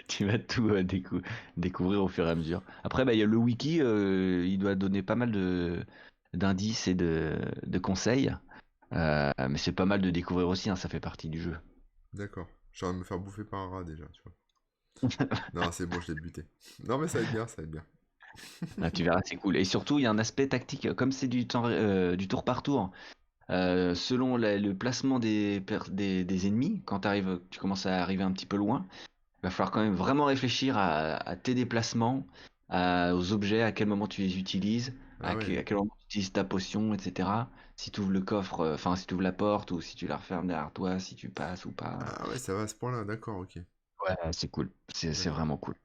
tu vas tout découvrir au fur et à mesure. Après, bah, il y a le wiki, il doit donner pas mal d'indices et de conseils. Mais c'est pas mal de découvrir aussi, hein, ça fait partie du jeu. D'accord. Je suis en train de me faire bouffer par un rat déjà, tu vois. Non, c'est bon, je l'ai buté. Non, mais ça va être bien, ça va être bien. Ah, tu verras, c'est cool. Et surtout, il y a un aspect tactique, comme c'est du tour par tour. Selon le placement des ennemis, quand tu commences à arriver un petit peu loin, il va falloir quand même vraiment réfléchir à tes déplacements, aux objets, à quel moment tu les utilises. Ah ouais. À quel moment tu utilises ta potion, etc. Si tu ouvres le coffre, enfin si tu ouvres la porte ou si tu la refermes derrière toi, si tu passes ou pas. Ah ouais, ça va à ce point-là, d'accord, ok. Ouais, c'est cool. C'est D'accord. vraiment cool.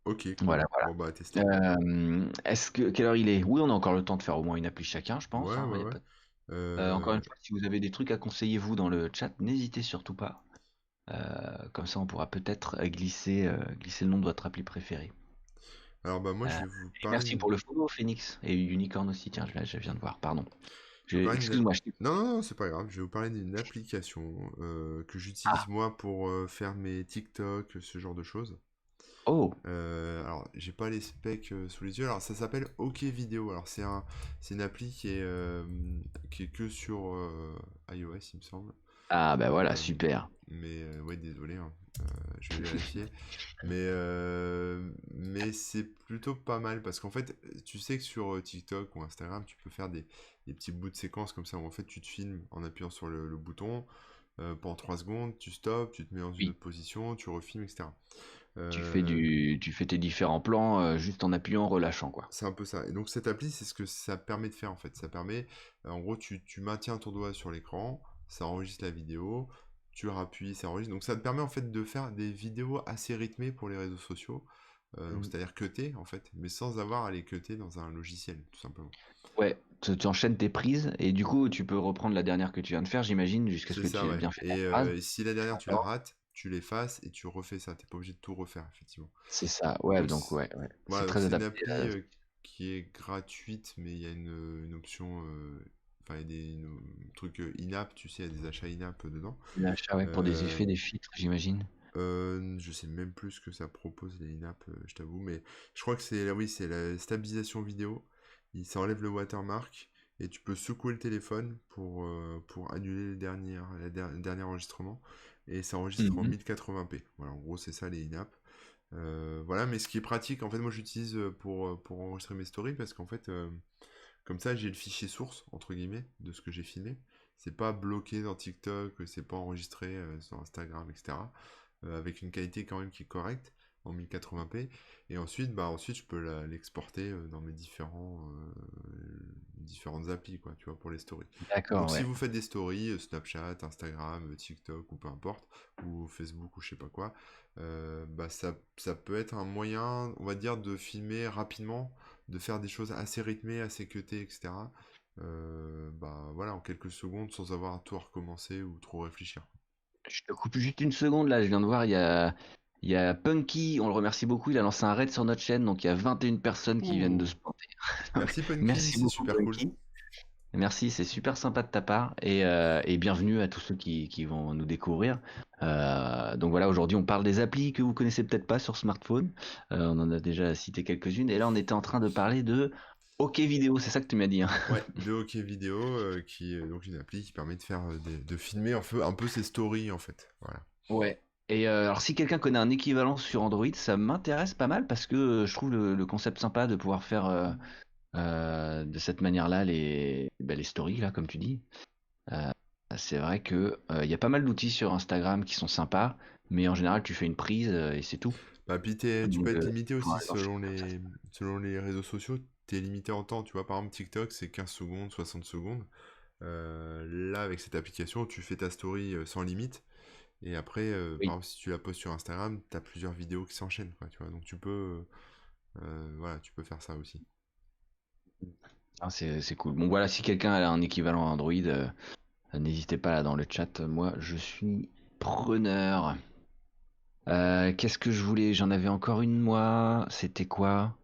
Ok, cool. Voilà, voilà. Bon, bah, à tester. Quelle heure il est? Oui, on a encore le temps de faire au moins une appli chacun, je pense, Ouais, hein, ouais, y a ouais. pas encore Euh, une fois, si vous avez des trucs à conseiller, vous, dans le chat, n'hésitez surtout pas. Comme ça, on pourra peut-être glisser le nom de votre appli préférée. Alors, bah, moi, Euh, je vais vous et parler merci pour d'une... le follow, Phoenix. Et Unicorn aussi, tiens, je viens de voir, pardon. Je vais vous parler d'une... Excuse-moi, je t'ai Non, coupé. non, non, c'est pas grave. Je vais vous parler d'une application que j'utilise Ah, moi pour faire mes TikTok, ce genre de choses. oh, Alors, j'ai pas les specs sous les yeux. Alors, ça s'appelle OK Vidéo. Alors, c'est une appli qui est que sur iOS, il me semble. ah, bah voilà, Euh, super. mais ouais, désolé, hein. Je vais vérifier. Mais c'est plutôt pas mal parce qu'en fait, tu sais que sur TikTok ou Instagram, tu peux faire des petits bouts de séquences comme ça où en fait tu te filmes en appuyant sur le bouton pendant 3 secondes, tu stops, tu te mets dans une Oui, autre position, tu refilmes, etc. tu fais tes différents plans juste en appuyant, en relâchant, quoi. C'est un peu ça. Et donc cette appli, c'est ce que ça permet de faire en fait. Ça permet, en gros, tu maintiens ton doigt sur l'écran, ça enregistre la vidéo, tu rappuies, ça enregistre. Donc ça te permet en fait de faire des vidéos assez rythmées pour les réseaux sociaux. Donc Mhm. c'est-à-dire cutter en fait, mais sans avoir à les cutter dans un logiciel, tout simplement. Ouais, tu enchaînes tes prises et du coup, tu peux reprendre la dernière que tu viens de faire, j'imagine, jusqu'à ce C'est que ça, tu aies ouais. bien fait ta phrase. Et si la dernière tu la D'accord. rates, tu l'effaces et tu refais ça. T'es pas obligé de tout refaire, effectivement. C'est ça, ouais, Donc donc ouais, ouais. C'est voilà, donc très c'est une adapté appli à qui est gratuite, mais il y a une option, enfin il y a trucs in-app, tu sais, il y a des achats in-app dedans. l'achat, ouais, pour des Euh, effets, des filtres, j'imagine. je sais même plus ce que ça propose les in-app, je t'avoue, mais je crois que oui, c'est la stabilisation vidéo. Ça enlève le watermark et tu peux secouer le téléphone pour annuler le dernier enregistrement et ça enregistre en Mhm. 1080p. Voilà, en gros, c'est ça les in-app. Voilà, mais ce qui est pratique, en fait, moi j'utilise pour enregistrer mes stories parce qu'en fait, comme ça, j'ai le fichier source, entre guillemets, de ce que j'ai filmé. C'est pas bloqué dans TikTok, c'est pas enregistré sur Instagram, etc. Avec une qualité quand même qui est correcte en 1080p. Et ensuite, ensuite je peux l'exporter dans mes différentes applis, quoi, tu vois, pour les stories. Donc D'accord, si ouais. vous faites des stories, Snapchat, Instagram, TikTok ou peu importe, ou Facebook ou je sais pas quoi, ça peut être un moyen, on va dire, de filmer rapidement, de faire des choses assez rythmées, assez cutées, etc. Voilà, en quelques secondes sans avoir à tout recommencer ou trop réfléchir. Je te coupe juste une seconde là, je viens de voir, il y a Punky, on le remercie beaucoup, il a lancé un raid sur notre chaîne, donc il y a 21 personnes qui viennent de Ouh, se planter. Donc, merci Punky, merci c'est beaucoup super cool. Punky. Merci, c'est super sympa de ta part et bienvenue à tous ceux qui vont nous découvrir. Donc voilà, aujourd'hui on parle des applis que vous connaissez peut-être pas sur smartphone. On en a déjà cité quelques-unes et là on était en train de parler de OK Vidéo, c'est ça que tu m'as dit, hein. Ouais, de hockey vidéo, qui est donc une appli qui permet de faire de filmer un peu ses stories en fait. Voilà. Ouais. Et alors si quelqu'un connaît un équivalent sur Android, ça m'intéresse pas mal parce que je trouve le concept sympa de pouvoir faire de cette manière-là les stories là, comme tu dis. Euh, c'est vrai que il y a pas mal d'outils sur Instagram qui sont sympas, mais en général tu fais une prise et c'est tout. Puis tu peux Donc, être limité pour aussi aller enchaîner comme ça. selon les réseaux sociaux. T'es limité en temps, tu vois, par exemple TikTok c'est 15 secondes, 60 secondes. Là avec cette application tu fais ta story sans limite. Et après, par Oui, exemple si tu la postes sur Instagram, t'as plusieurs vidéos qui s'enchaînent, quoi, tu vois. Donc voilà, tu peux faire ça aussi. ah, c'est cool. Bon voilà, si quelqu'un a un équivalent Android, n'hésitez pas là dans le chat. Moi, je suis preneur. Qu'est-ce que je voulais? J'en avais encore une moi. C'était quoi?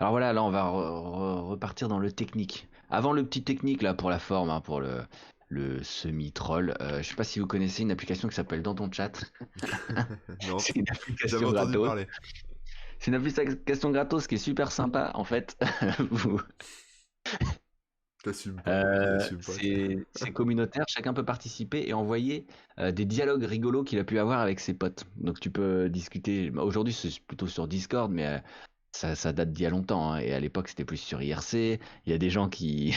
Alors voilà, là on va repartir dans le technique. Avant le petit technique là pour la forme, hein, pour le semi-troll, je sais pas si vous connaissez une application qui s'appelle Dans ton chat. Non, C'est une jamais application entendu gratos. parler. C'est une application gratos qui est super sympa en fait. Vous- T'assumes pas, il assume pas. c'est communautaire, chacun peut participer et envoyer des dialogues rigolos qu'il a pu avoir avec ses potes. Donc tu peux discuter. Bah, aujourd'hui c'est plutôt sur Discord, mais ça date d'il y a longtemps, hein, et à l'époque c'était plus sur IRC. Il y a des gens qui,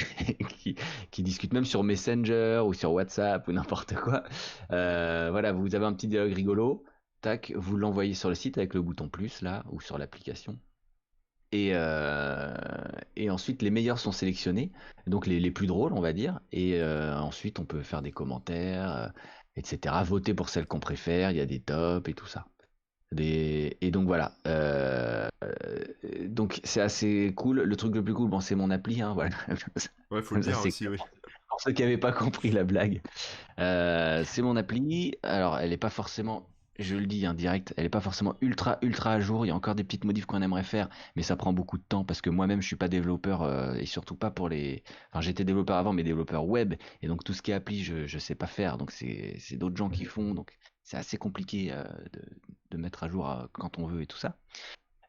qui discutent même sur Messenger ou sur WhatsApp ou n'importe quoi. Voilà, vous avez un petit dialogue rigolo, tac, vous l'envoyez sur le site avec le bouton plus là ou sur l'application. Et, et ensuite, les meilleurs sont sélectionnés, donc les plus drôles, on va dire. Et ensuite, on peut faire des commentaires, etc. Voter pour celles qu'on préfère. Il y a des tops et tout ça. Et donc voilà. Donc c'est assez cool. Le truc le plus cool, bon, c'est mon appli, hein, voilà. Ouais, faut le Comme ça, dire c'est aussi, clair. oui. Pour ceux qui n'avaient pas compris la blague. C'est mon appli. Alors, elle est pas forcément, je le dis, hein, direct, elle est pas forcément ultra à jour. Il y a encore des petites modifs qu'on aimerait faire, mais ça prend beaucoup de temps parce que moi-même, je suis pas développeur et surtout pas pour les. Enfin, j'étais développeur avant, mais développeur web et donc tout ce qui est appli, je sais pas faire. Donc c'est d'autres gens qui font. Donc c'est assez compliqué de mettre à jour quand on veut et tout ça.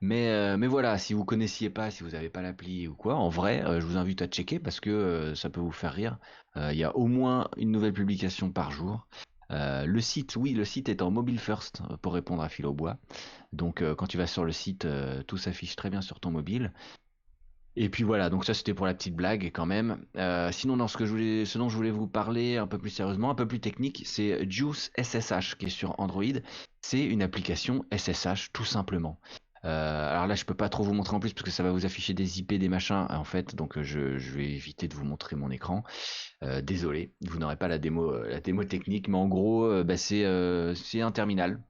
Mais voilà, si vous connaissiez pas, si vous n'avez pas l'appli ou quoi, en vrai, je vous invite à checker parce que ça peut vous faire rire. Il y a au moins une nouvelle publication par jour. Le site, oui, le site est en mobile first pour répondre à Phil au bois. Donc quand tu vas sur le site, tout s'affiche très bien sur ton mobile. Et puis voilà, donc ça c'était pour la petite blague quand même. Sinon, non, ce dont je voulais vous parler un peu plus sérieusement, un peu plus technique, c'est Juice SSH qui est sur Android. C'est une application SSH tout simplement. Alors là, je peux pas trop vous montrer en plus parce que ça va vous afficher des IP, des machins en fait, donc je vais éviter de vous montrer mon écran. Désolé, vous n'aurez pas la démo technique, mais en gros, bah, c'est un terminal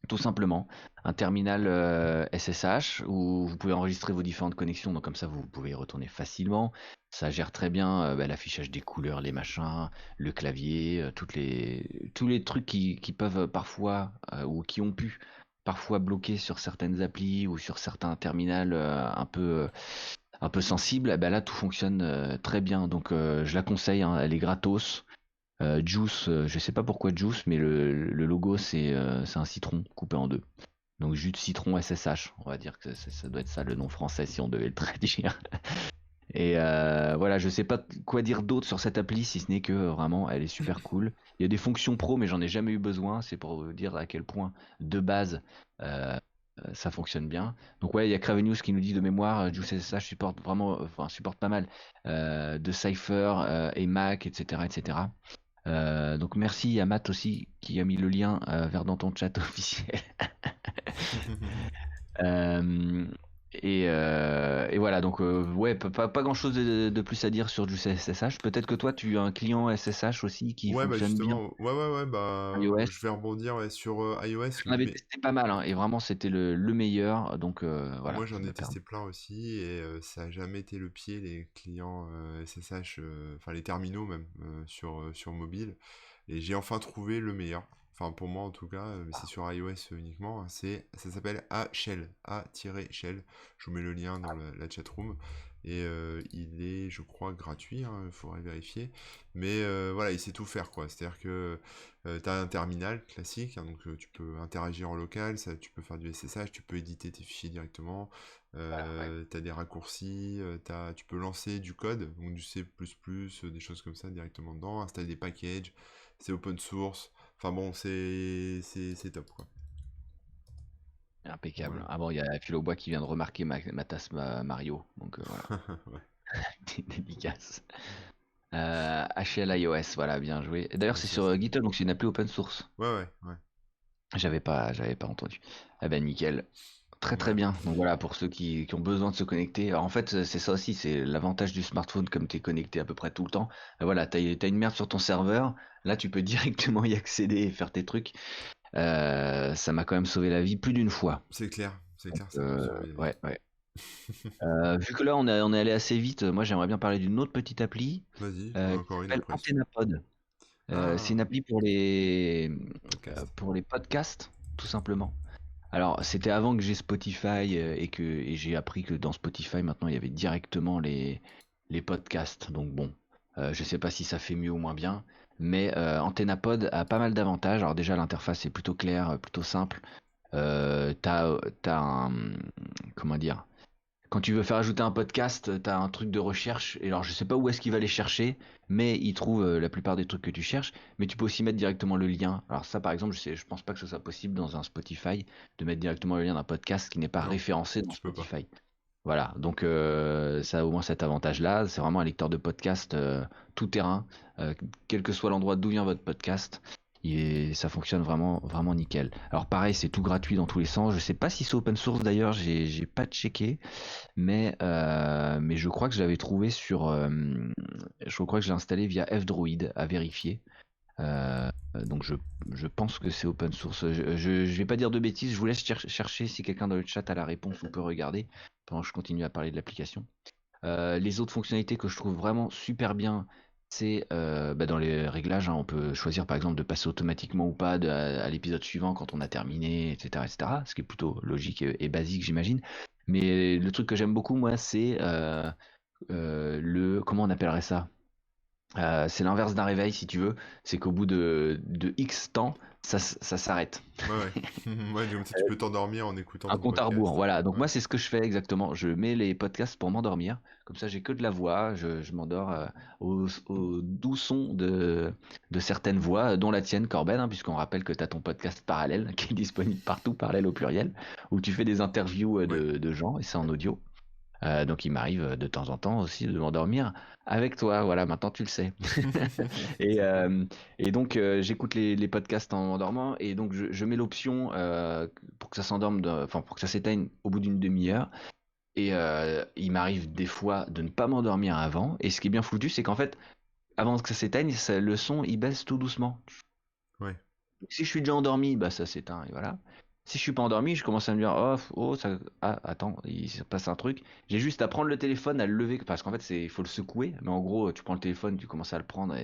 tout simplement. Un terminal SSH où vous pouvez enregistrer vos différentes connexions, donc comme ça vous pouvez y retourner facilement. Ça gère très bien bah, l'affichage des couleurs, les machins, le clavier, tous les trucs qui peuvent parfois ou qui ont pu parfois bloquer sur certaines applis ou sur certains terminals un peu sensibles. Eh ben là tout fonctionne très bien, donc je la conseille, hein, elle est gratos. Juice, je sais pas pourquoi Juice, mais le logo c'est un citron coupé en deux. Donc jus de citron SSH, on va dire que ça doit être ça le nom français si on devait le traduire. Et voilà, je sais pas quoi dire d'autre sur cette appli si ce n'est que vraiment elle est super cool. Il y a des fonctions pro, mais j'en ai jamais eu besoin. C'est pour vous dire à quel point de base euh, ça fonctionne bien. Donc ouais, il y a Craven News qui nous dit de mémoire, Juice SSH supporte vraiment, enfin supporte pas mal de Cypher et Mac, etc., etc. Donc merci à Matt aussi qui a mis le lien vers dans ton chat officiel. Euh, et voilà, donc ouais, pas grand-chose de plus à dire sur du SSH. Peut-être que toi, tu as un client SSH aussi qui Ouais, bah fonctionne bien justement, ouais, bah iOS. je vais rebondir ouais, sur iOS, J'en avais mais testé pas mal, hein, et vraiment c'était le meilleur. Donc moi voilà, j'en ça ai m'a permis. testé plein aussi et ça a jamais été le pied les clients SSH, enfin les terminaux même sur mobile. Et j'ai enfin trouvé le meilleur. Enfin pour moi en tout cas, mais c'est sur iOS uniquement. Hein, ça s'appelle A-Shell, A-Shell. Je vous mets le lien dans la chatroom. Et il est, je crois, gratuit, hein, il faudrait vérifier. Mais voilà, il sait tout faire, quoi. C'est-à-dire que tu as un terminal classique, hein, donc tu peux interagir en local, ça, tu peux faire du SSH, tu peux éditer tes fichiers directement, Ouais. tu as des raccourcis, tu peux lancer du code, donc du C++, des choses comme ça directement dedans, installer des packages, c'est open source, enfin bon, c'est top, quoi. Impeccable. Voilà. Ah bon, il y a Phil Aubois qui vient de remarquer ma tasse Mario. Donc voilà, Ouais, petite dédicace. HL iOS, voilà, bien joué. D'ailleurs, ouais, c'est c'est sur ça. GitHub, donc c'est une appli open source. Ouais. J'avais pas entendu. Ah ben nickel. Très Voilà. bien. Donc voilà, pour ceux qui ont besoin de se connecter. Alors, en fait, c'est ça aussi, c'est l'avantage du smartphone comme tu es connecté à peu près tout le temps. Voilà, t'as une merde sur ton serveur. Là, tu peux directement y accéder et faire tes trucs. Ça m'a quand même sauvé la vie plus d'une fois. C'est clair, ça peut sauver la vie. Ouais. Vu que là, on est allé assez vite, moi j'aimerais bien parler d'une autre petite appli Vas-y, j'en ai qui encore une s'appelle après. Antennapod. C'est Ah, une appli podcast. pour les podcasts, tout simplement. Alors, c'était avant que j'ai Spotify et j'ai appris que dans Spotify, maintenant, il y avait directement les podcasts. Donc bon, je sais pas si ça fait mieux ou moins bien, mais Antennapod a pas mal d'avantages. Alors déjà, l'interface est plutôt claire, plutôt simple. T'as un... Comment dire? Quand tu veux faire ajouter un podcast, tu as un truc de recherche. Et alors, je sais pas où est-ce qu'il va les chercher, mais il trouve la plupart des trucs que tu cherches. Mais tu peux aussi mettre directement le lien. Alors ça, par exemple, je pense pas que ce soit possible dans un Spotify de mettre directement le lien d'un podcast qui n'est pas Non, référencé dans tu peux pas. Spotify. Voilà, donc ça a au moins cet avantage-là. C'est vraiment un lecteur de podcast tout terrain, quel que soit l'endroit d'où vient votre podcast. Ça fonctionne vraiment, vraiment nickel. Alors pareil, c'est tout gratuit dans tous les sens. Je sais pas si c'est open source d'ailleurs, j'ai pas checké, mais je crois que je l'avais trouvé je crois que je l'ai installé via F-Droid à vérifier. Donc je pense que c'est open source. Je vais pas dire de bêtises, je vous laisse chercher si quelqu'un dans le chat a la réponse ou peut regarder pendant que je continue à parler de l'application. Les autres fonctionnalités que je trouve vraiment super bien, c'est dans les réglages, hein, on peut choisir par exemple de passer automatiquement ou pas à l'épisode suivant quand on a terminé, etc., etc. Ce qui est plutôt logique et basique, j'imagine. Mais le truc que j'aime beaucoup, moi, c'est comment on appellerait ça? C'est l'inverse d'un réveil, si tu veux. C'est qu'au bout de X temps, ça s'arrête. Ouais, ouais. Ouais, comme ça, tu peux t'endormir en écoutant Un ton compte à rebours, podcast. voilà. Donc Ouais. moi, c'est ce que je fais exactement. Je mets les podcasts pour m'endormir. Comme ça, j'ai que de la voix. Je m'endors au doux son de certaines voix, dont la tienne, Corben, hein, puisqu'on rappelle que tu as ton podcast parallèle qui est disponible partout, parallèle au pluriel, où tu fais des interviews Ouais. de gens, et c'est en audio. Donc il m'arrive de temps en temps aussi de m'endormir avec toi. Voilà, maintenant tu le sais. Et, C'est cool. et donc j'écoute les podcasts en m'endormant et donc je mets l'option pour que ça s'endorme, enfin pour que ça s'éteigne au bout d'une demi-heure. Et il m'arrive des fois de ne pas m'endormir avant. Et ce qui est bien foutu, c'est qu'en fait, avant que ça s'éteigne, le son il baisse tout doucement. Ouais. Si je suis déjà endormi, bah ça s'éteint et voilà. Si je suis pas endormi, je commence à me dire oh ça attends, il se passe un truc. J'ai juste à prendre le téléphone, à le lever parce qu'en fait il faut le secouer, mais en gros tu prends le téléphone, tu commences à le prendre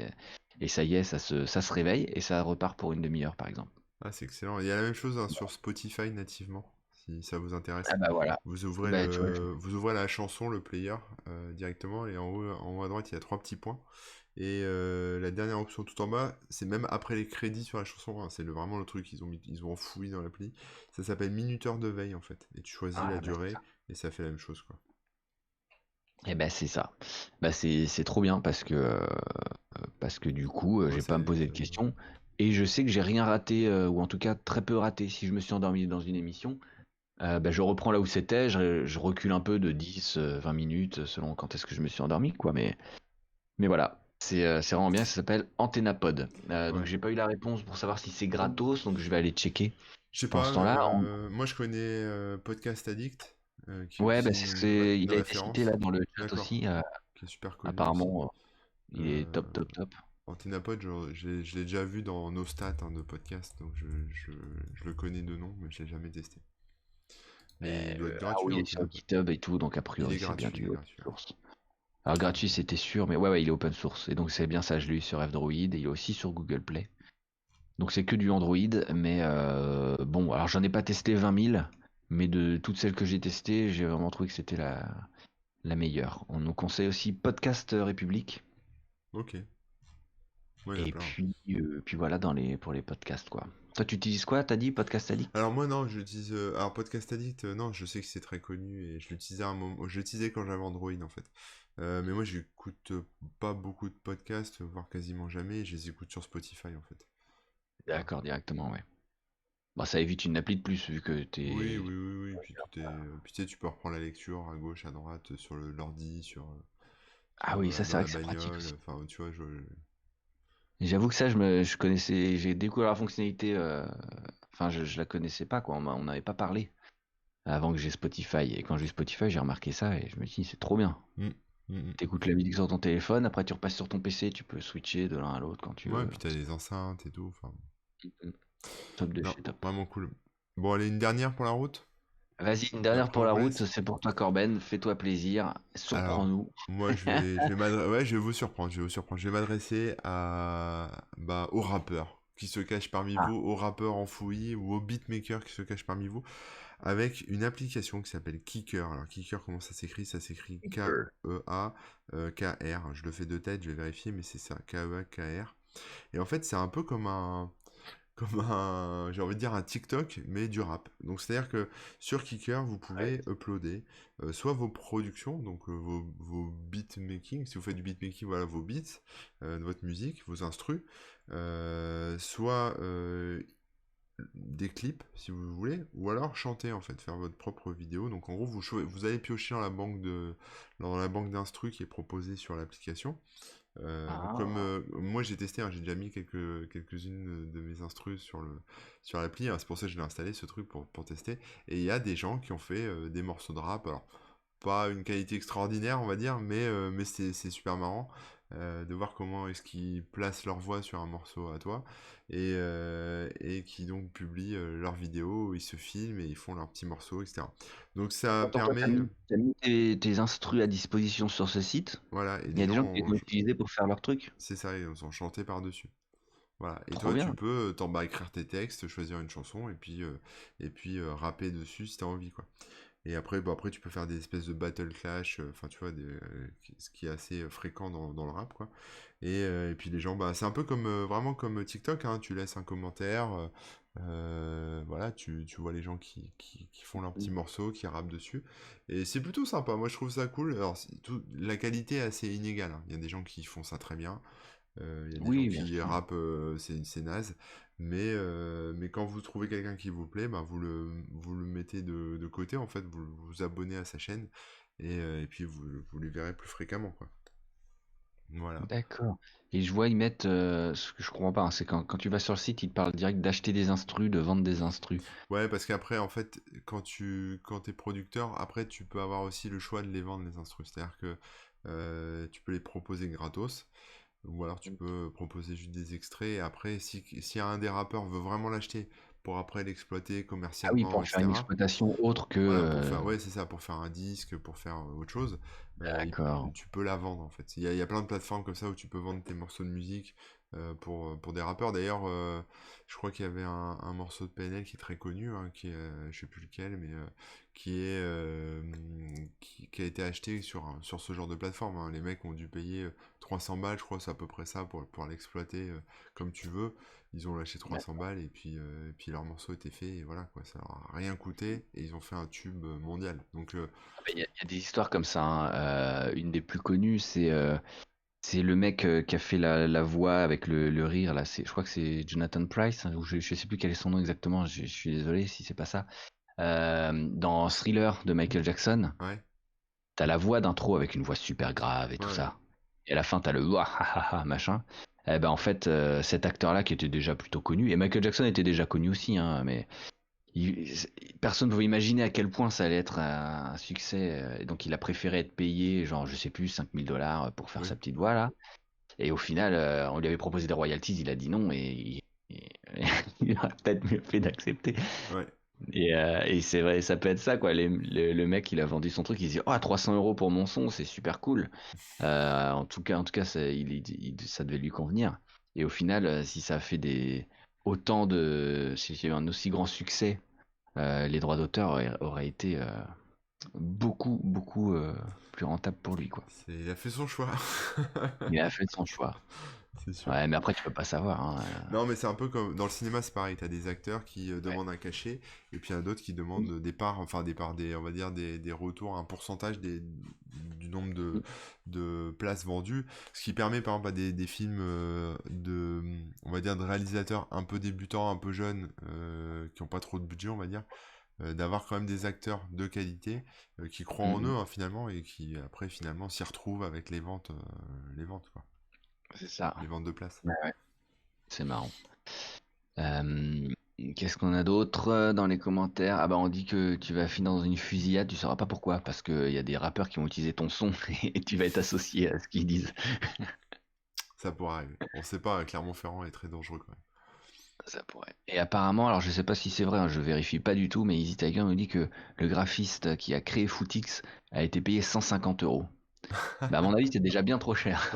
et ça y est, ça se réveille et ça repart pour une demi-heure par exemple. Ah, c'est excellent. Il y a la même chose hein, sur Spotify nativement, si ça vous Ah intéresse. bah voilà. Bah tu vois. Vous ouvrez la chanson, le player, directement, et en haut à droite, il y a trois petits points. Et la dernière option tout en bas, c'est même après les crédits sur la chanson, hein, c'est vraiment le truc ils ont enfoui dans l'appli. Ça s'appelle minuteur de veille en fait. Et tu choisis la Ah bah c'est durée ça. et ça fait la même chose quoi. Et ben c'est ça. Bah c'est trop bien parce que du coup Ouais, j'ai pas à me poser de questions et je sais que j'ai rien raté ou en tout cas très peu raté si je me suis endormi dans une émission. Bah, je reprends là où c'était, je recule un peu de 10, 20 minutes selon quand est-ce que je me suis endormi, quoi. Mais voilà, c'est vraiment bien, ça s'appelle Antennapod. Donc Ouais. j'ai pas eu la réponse pour savoir si c'est gratos, donc je vais aller checker. Je sais Pendant pas, ce temps-là, moi je connais Podcast Addict, qui est ouais, bah, aussi une il a été cité là référence. dans le chat D'accord, aussi. qui est super connu aussi. Apparemment, il est Euh, top, top, top. Antennapod, je l'ai déjà vu dans nos stats hein, de podcast, donc je le connais de nom, mais je l'ai jamais testé. Mais il doit être Ah gratuit, oui, il est sur Antennapod. GitHub et tout, donc a Il priori est c'est bien gratuit, il est du open gratuit. source. Alors gratuit, c'était sûr, mais ouais, il est open source. Et donc c'est bien ça, je l'ai eu sur F-Droid et il est aussi sur Google Play. Donc c'est que du Android, mais bon, alors j'en ai pas testé 20 000, mais de toutes celles que j'ai testées, j'ai vraiment trouvé que c'était la meilleure. On nous conseille aussi Podcast République, Ok, moi il y en a et plein. puis voilà pour les podcasts, quoi. Toi, tu utilises quoi, t'as dit, Podcast Addict? Alors moi non, j'utilise alors Podcast Addict, non, je sais que c'est très connu et je l'utilisais à un moment, je l'utilisais quand j'avais Android en fait. Mais moi j'écoute pas beaucoup de podcasts, voire quasiment jamais, et je les écoute sur Spotify en fait. Voilà. D'accord, directement, ouais. Bon, ça évite une appli de plus, vu que Oui, t'es... oui, oui, oui, puis tout est, puis tu sais, tu peux reprendre la lecture à gauche, à droite, sur l'ordi, Ah oui, ça c'est dans vrai la que c'est pratique bagnole, aussi. enfin tu vois, Et j'avoue que ça, je connaissais, j'ai découvert la fonctionnalité, enfin je la connaissais pas, quoi, on n'avait pas parlé avant que j'ai Spotify. Et quand j'ai Spotify, j'ai remarqué ça et je me dis, c'est trop bien. Mm, mm, mm. T'écoutes la musique sur ton téléphone, après tu repasses sur ton PC, tu peux switcher de l'un à l'autre quand tu Ouais, veux. puis t'as les enceintes et tout, enfin, Top de non, chez top. vraiment cool. Bon, allez, une dernière pour la route, Vas-y, une et dernière après pour on la vous route, laisse. c'est pour toi Corben, fais-toi plaisir, Alors, surprends-nous. moi, ouais, je vais vous surprendre, je vais vous surprendre. Je vais m'adresser aux rappeurs qui se cachent parmi Ah, vous, aux rappeurs enfouis ou aux beatmakers qui se cachent parmi vous, avec une application qui s'appelle Kicker. Alors, Kicker, comment ça s'écrit? Ça s'écrit K-E-A-K-R. Je le fais de tête, je vais vérifier, mais c'est ça, K-E-A-K-R. Et en fait, c'est un peu comme j'ai envie de dire un TikTok, mais du rap. Donc c'est-à-dire que sur Kicker, vous ouais. pouvez uploader soit vos productions, donc vos beatmaking, si vous faites du beatmaking, voilà vos beats, de votre musique, vos instrus, soit des clips, si vous voulez, ou alors chanter en fait, faire votre propre vidéo. Donc en gros, vous allez piocher dans la banque d'instru qui est proposée sur l'application. Donc comme Ah, moi j'ai testé, hein, j'ai déjà mis quelques-unes de mes instrus sur l'appli, hein, c'est pour ça que je l'ai installé ce truc pour tester. Et il y a des gens qui ont fait des morceaux de rap, alors pas une qualité extraordinaire on va dire, mais c'est super marrant de voir comment est-ce qu'ils placent leur voix sur un morceau à toi et qui donc publient leurs vidéos, où ils se filment et ils font leurs petits morceaux, etc. Donc ça attends, toi, permet, t'as mis tes instrus à disposition sur ce site. voilà, et Il y les a des gens gens qui les ont utilisés pour faire leur truc. c'est ça, ils ont chanté par-dessus. Voilà. Et Trop toi, tu bien. peux écrire tes textes, choisir une chanson et puis rapper dessus si t'as envie, quoi. Et après, bon, après, tu peux faire des espèces de battle clash, enfin, tu vois, ce qui est assez fréquent dans le rap, quoi. Et puis les gens, bah, c'est un peu comme, vraiment comme TikTok, hein, tu laisses un commentaire, voilà, tu vois les gens qui font leurs petits morceaux, qui rappent dessus. Et c'est plutôt sympa, moi je trouve ça cool. Alors, la qualité est assez inégale, hein. Il y a des gens qui font ça très bien, il y a des gens Oui, bien qui sûr. rappent, c'est naze, mais quand vous trouvez quelqu'un qui vous plaît, bah, vous le mettez de côté, en fait, vous vous abonnez à sa chaîne, et puis vous les verrez plus fréquemment, quoi. Voilà. D'accord. Et je vois, ils mettent, ce que je comprends pas, hein, c'est quand tu vas sur le site, ils te parlent direct d'acheter des instrus, de vendre des instrus. Ouais, parce qu'après, en fait, quand t'es producteur, après, tu peux avoir aussi le choix de les vendre, les instrus. C'est-à-dire que tu peux les proposer gratos, ou alors tu peux proposer juste des extraits. Et après, si un des rappeurs veut vraiment l'acheter pour après l'exploiter Ah oui, commercialement, pour faire une etc. exploitation autre que... Voilà, ouais, c'est ça, pour faire un disque, pour faire autre chose, D'accord. tu peux la vendre en fait. Il y a plein de plateformes comme ça où tu peux vendre tes morceaux de musique pour des rappeurs. D'ailleurs, je crois qu'il y avait un morceau de PNL qui est très connu, hein, je sais plus lequel, mais qui a été acheté sur ce genre de plateforme, hein. Les mecs ont dû payer 300 balles, je crois, c'est à peu près ça, pour l'exploiter comme tu veux. Ils ont lâché 300 D'accord. balles et puis leur morceau était fait et voilà quoi, ça leur a rien coûté et ils ont fait un tube mondial. Donc Ah bah, il y a des histoires comme ça, hein. Une des plus connues, c'est le mec qui a fait la voix avec le rire, là. Je crois que c'est Jonathan Price, hein, ou je sais plus quel est son nom exactement, je suis désolé si c'est pas ça. Dans Thriller de Michael Jackson, ouais, t'as la voix d'intro avec une voix super grave et ouais, tout ouais, ça. Et à la fin, t'as le ouah, machin. Eh ben, en fait, cet acteur-là qui était déjà plutôt connu, et Michael Jackson était déjà connu aussi, hein, mais il- personne ne pouvait imaginer à quel point ça allait être un succès. Et donc, il a préféré être payé, genre, je sais plus, 5000 $ pour faire oui, sa petite voix, là. Et au final, on lui avait proposé des royalties, il a dit non, il a peut-être mieux fait d'accepter. ouais. Et c'est vrai, ça peut être ça, quoi. Le mec, il a vendu son truc, il se dit, oh, 300 € pour mon son, c'est super cool. En tout cas, ça devait lui convenir. Et au final, si ça a fait si il y a eu un aussi grand succès, les droits d'auteur auraient été beaucoup, beaucoup plus rentables pour lui, quoi. Il a fait son choix. Il a fait son choix. C'est sûr. Ouais, mais après, tu peux pas savoir, hein. Non, mais c'est un peu comme dans le cinéma, c'est pareil. T'as des acteurs qui demandent un cachet, et puis il y en a d'autres qui demandent des parts, enfin des parts, on va dire des retours, un pourcentage du nombre de places vendues, ce qui permet par exemple à des films on va dire, de réalisateurs un peu débutants, un peu jeunes, qui n'ont pas trop de budget, on va dire, d'avoir quand même des acteurs de qualité qui croient en Mm, eux, hein, finalement, et qui après finalement s'y retrouvent avec les ventes quoi, c'est ça. les ventes de places. Ouais, ouais. C'est marrant. Euh, Qu'est-ce qu'on a d'autre dans les commentaires? Ah bah on dit que tu vas finir dans une fusillade, tu sauras pas pourquoi, parce qu'il y a des rappeurs qui vont utiliser ton son et tu vas être associé à ce qu'ils disent. Ça pourrait arriver. On sait pas, Clermont-Ferrand est très dangereux quand même. Ça pourrait. Et apparemment, alors je sais pas si c'est vrai, hein, je vérifie pas du tout, mais Easy Tiger nous dit que le graphiste qui a créé Footix a été payé 150 €. Bah à mon avis, c'est déjà bien trop cher.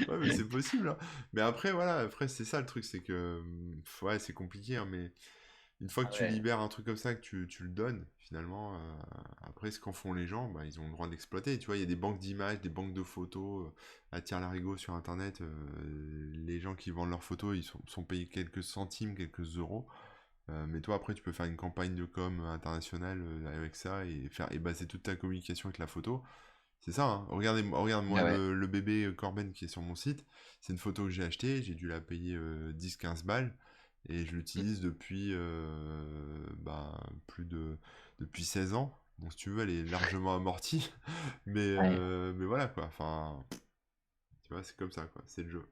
Ouais, mais c'est possible, hein. Mais après, voilà, après, c'est ça le truc, c'est que, ouais, c'est compliqué, hein, mais une fois que tu Ouais. libères un truc comme ça, que tu le donnes, finalement, après, ce qu'en font les gens, bah, ils ont le droit de l'exploiter. Tu vois, il y a des banques d'images, des banques de photos, à tire-larigot sur Internet. Les gens qui vendent leurs photos, ils sont payés quelques centimes, quelques euros. Mais toi, après, tu peux faire une campagne de com internationale avec ça et baser toute ta communication avec la photo. C'est ça, hein. Regarde-moi Ouais, ouais. le bébé Corben qui est sur mon site. C'est une photo que j'ai achetée, j'ai dû la payer 10-15 balles. Et je l'utilise depuis bah, depuis 16 ans. Donc si tu veux, elle est largement amortie. Ouais. Mais voilà quoi. Enfin, tu vois, c'est comme ça quoi. C'est le jeu.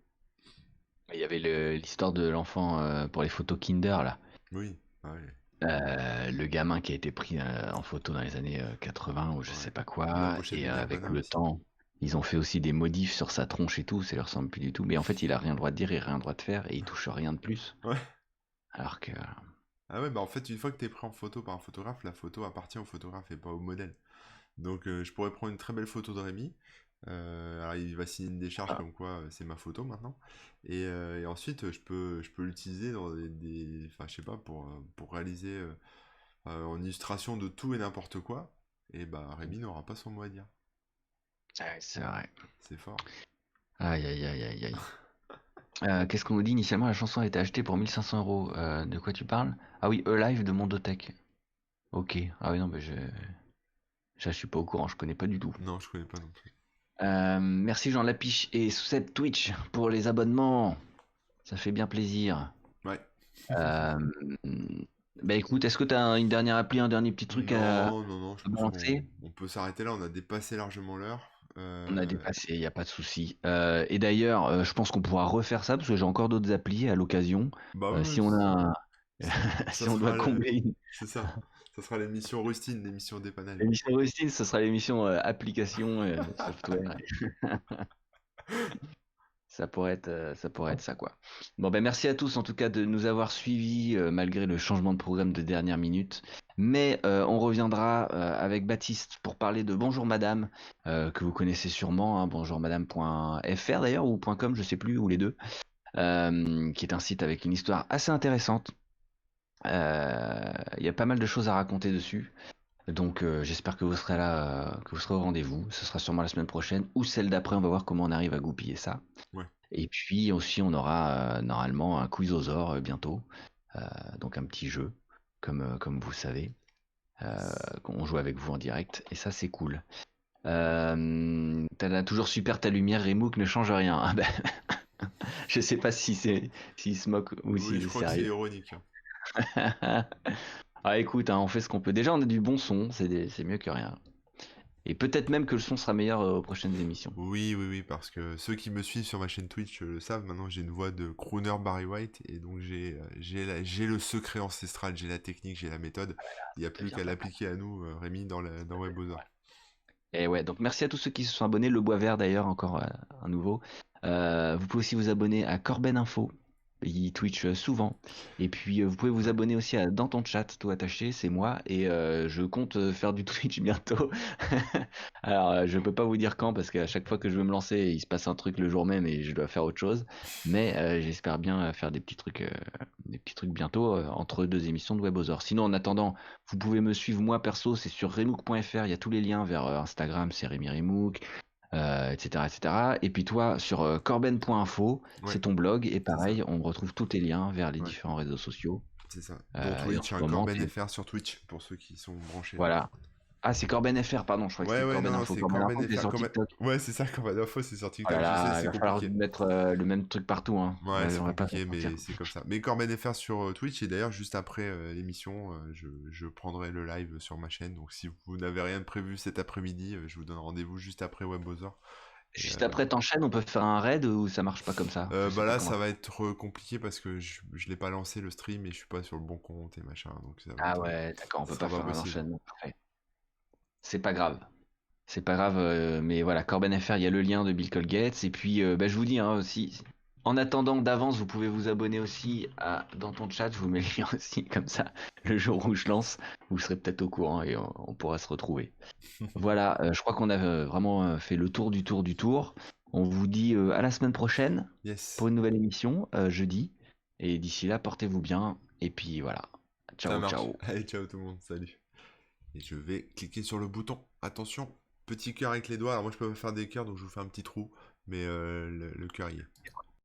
Il y avait l'histoire de l'enfant pour les photos Kinder, là. Oui, ouais, Le gamin qui a été pris en photo dans les années 80 ou je ouais. sais pas Ou la quoi, pochette et de avec Nirvana le aussi. temps, ils ont fait aussi des modifs sur sa tronche et tout, ça lui ressemble plus du tout. Mais en fait, il a rien le droit de dire, il a rien le droit de faire, et il touche rien de plus. Ouais. Alors que, Ah ouais, bah en fait, une fois que t'es pris en photo par un photographe, la photo appartient au photographe et pas au modèle. Donc je pourrais prendre une très belle photo de Rémi. Alors il va signer une décharge voilà. comme quoi c'est ma photo maintenant. Et ensuite je peux l'utiliser dans enfin je sais pas, pour réaliser en illustration de tout et n'importe quoi. Et bah Rémi n'aura pas son mot à dire. Ouais, c'est vrai. C'est fort. Aïe, aïe, aïe, aïe, aïe. Qu'est-ce qu'on nous dit initialement? La chanson a été achetée pour 1500 euros. De quoi tu parles? Ah oui, Alive de Mondotech. Ok. Ah oui, non, bah je suis pas au courant, je connais pas du tout. Non, je connais pas non plus. Merci Jean Lapiche et Seb Twitch pour les abonnements. Ça fait bien plaisir. Ouais. Euh, Bah écoute, est-ce que tu as une dernière appli, un dernier petit truc Non, non, non, je à pense qu'on balancer? on peut s'arrêter là, on a dépassé largement l'heure. On a dépassé, il n'y a pas de souci. Et d'ailleurs, je pense qu'on pourra refaire ça parce que j'ai encore d'autres applis à l'occasion. Bah oui, Si on a ça si on doit sera combler c'est ça. Ça sera l'émission Rustine, l'émission dépannage. l'émission Rustin, ce sera l'émission application software. Ça pourrait être ça, quoi. Bon, ben merci à tous en tout cas de nous avoir suivis malgré le changement de programme de dernière minute. Mais on reviendra avec Baptiste pour parler de Bonjour Madame, que vous connaissez sûrement, hein, bonjourmadame.fr d'ailleurs, ou .com, je sais plus, ou les deux, qui est un site avec une histoire assez intéressante. Il y a pas mal de choses à raconter dessus. Donc j'espère que vous serez là, que vous serez au rendez-vous. Ce sera sûrement la semaine prochaine ou celle d'après, on va voir comment on arrive à goupiller ça. Ouais. Et puis aussi, on aura normalement un quizosaure bientôt, euh, donc un petit jeu, comme vous savez, qu'on joue avec vous en direct, et ça c'est cool. T'as toujours super ta lumière, Remook ne change rien. Ah ben, je sais pas si s'il se moque ou Oui, s'il je est crois que c'est sérieux. ironique, hein. Ah écoute, hein, on fait ce qu'on peut. Déjà, on a du bon son, c'est mieux que rien. Et peut-être même que le son sera meilleur aux prochaines émissions. Oui, oui, oui, parce que ceux qui me suivent sur ma chaîne Twitch le savent, maintenant j'ai une voix de crooner Barry White, et donc j'ai le secret ancestral, j'ai la technique, j'ai la méthode. Il n'y a Ça plus vient qu'à pas mal. l'appliquer à nous, Rémi, dans Webosor. Et ouais, donc merci à tous ceux qui se sont abonnés. Le Bois Vert d'ailleurs, encore un nouveau. Vous pouvez aussi vous abonner à Corben Info. Il Twitch souvent. Et puis vous pouvez vous abonner aussi à Dans ton chat, tout attaché, c'est moi. Et je compte faire du Twitch bientôt. Alors je peux pas vous dire quand parce qu'à chaque fois que je veux me lancer, il se passe un truc le jour même et je dois faire autre chose. Mais j'espère bien faire des petits trucs bientôt entre deux émissions de Webosor. Sinon, en attendant, vous pouvez me suivre moi perso, c'est sur remook.fr, il y a tous les liens vers Instagram, c'est Rémi Remook, etc., etc. Et puis toi, sur corben.info, Ouais, c'est ton blog, et c'est ça. pareil, on retrouve tous tes liens vers les Ouais, différents réseaux sociaux. c'est ça. Dont Et en Twitch, ce un moment, Corben FR sur Twitch, pour ceux qui sont branchés là. voilà. Ah, c'est Corben FR, pardon, je crois que Ouais, c'était ouais, Corben non, non, Info. c'est Corben Info, Corben c'est FR. sur TikTok. Ouais, c'est ça, Corben Info, c'est sur Oh là TikTok. Je sais, là, il c'est va falloir compliqué. mettre le même truc partout, hein. Ouais, c'est On va pas se compliqué, mentir. mais c'est comme ça. Mais Corben FR sur Twitch, et d'ailleurs, juste après l'émission, je prendrai le live sur ma chaîne. Donc, si vous n'avez rien de prévu cet après-midi, je vous donne rendez-vous juste après Webosor. Et, Juste après, t'enchaînes, on peut faire un raid ou ça marche pas comme ça? Je sais bah pas là, comment. ça va être compliqué parce que je l'ai pas lancé le stream et je suis pas sur le bon compte et machin. Donc, ça va Ah être, ouais, d'accord, on ce peut sera pas pas faire un possible. enchaînement. Parfait. C'est pas grave. C'est pas grave, mais voilà, Corben FR, il y a le lien de Bill Colgates. Et puis, bah, je vous dis, hein, aussi, en attendant d'avance, vous pouvez vous abonner aussi dans ton chat. Je vous mets le lien aussi, comme ça, le jour où je lance, vous serez peut-être au courant et on pourra se retrouver. Voilà, je crois qu'on a vraiment fait le tour du tour du tour. On vous dit à la semaine prochaine Yes, pour une nouvelle émission, jeudi. Et d'ici là, portez-vous bien. Et puis voilà. ça Ciao, marche. ciao. Allez, ciao tout le monde, salut. Et je vais cliquer sur le bouton. Attention, petit cœur avec les doigts. Alors moi, je peux pas faire des cœurs, donc je vous fais un petit trou. Mais le cœur y est.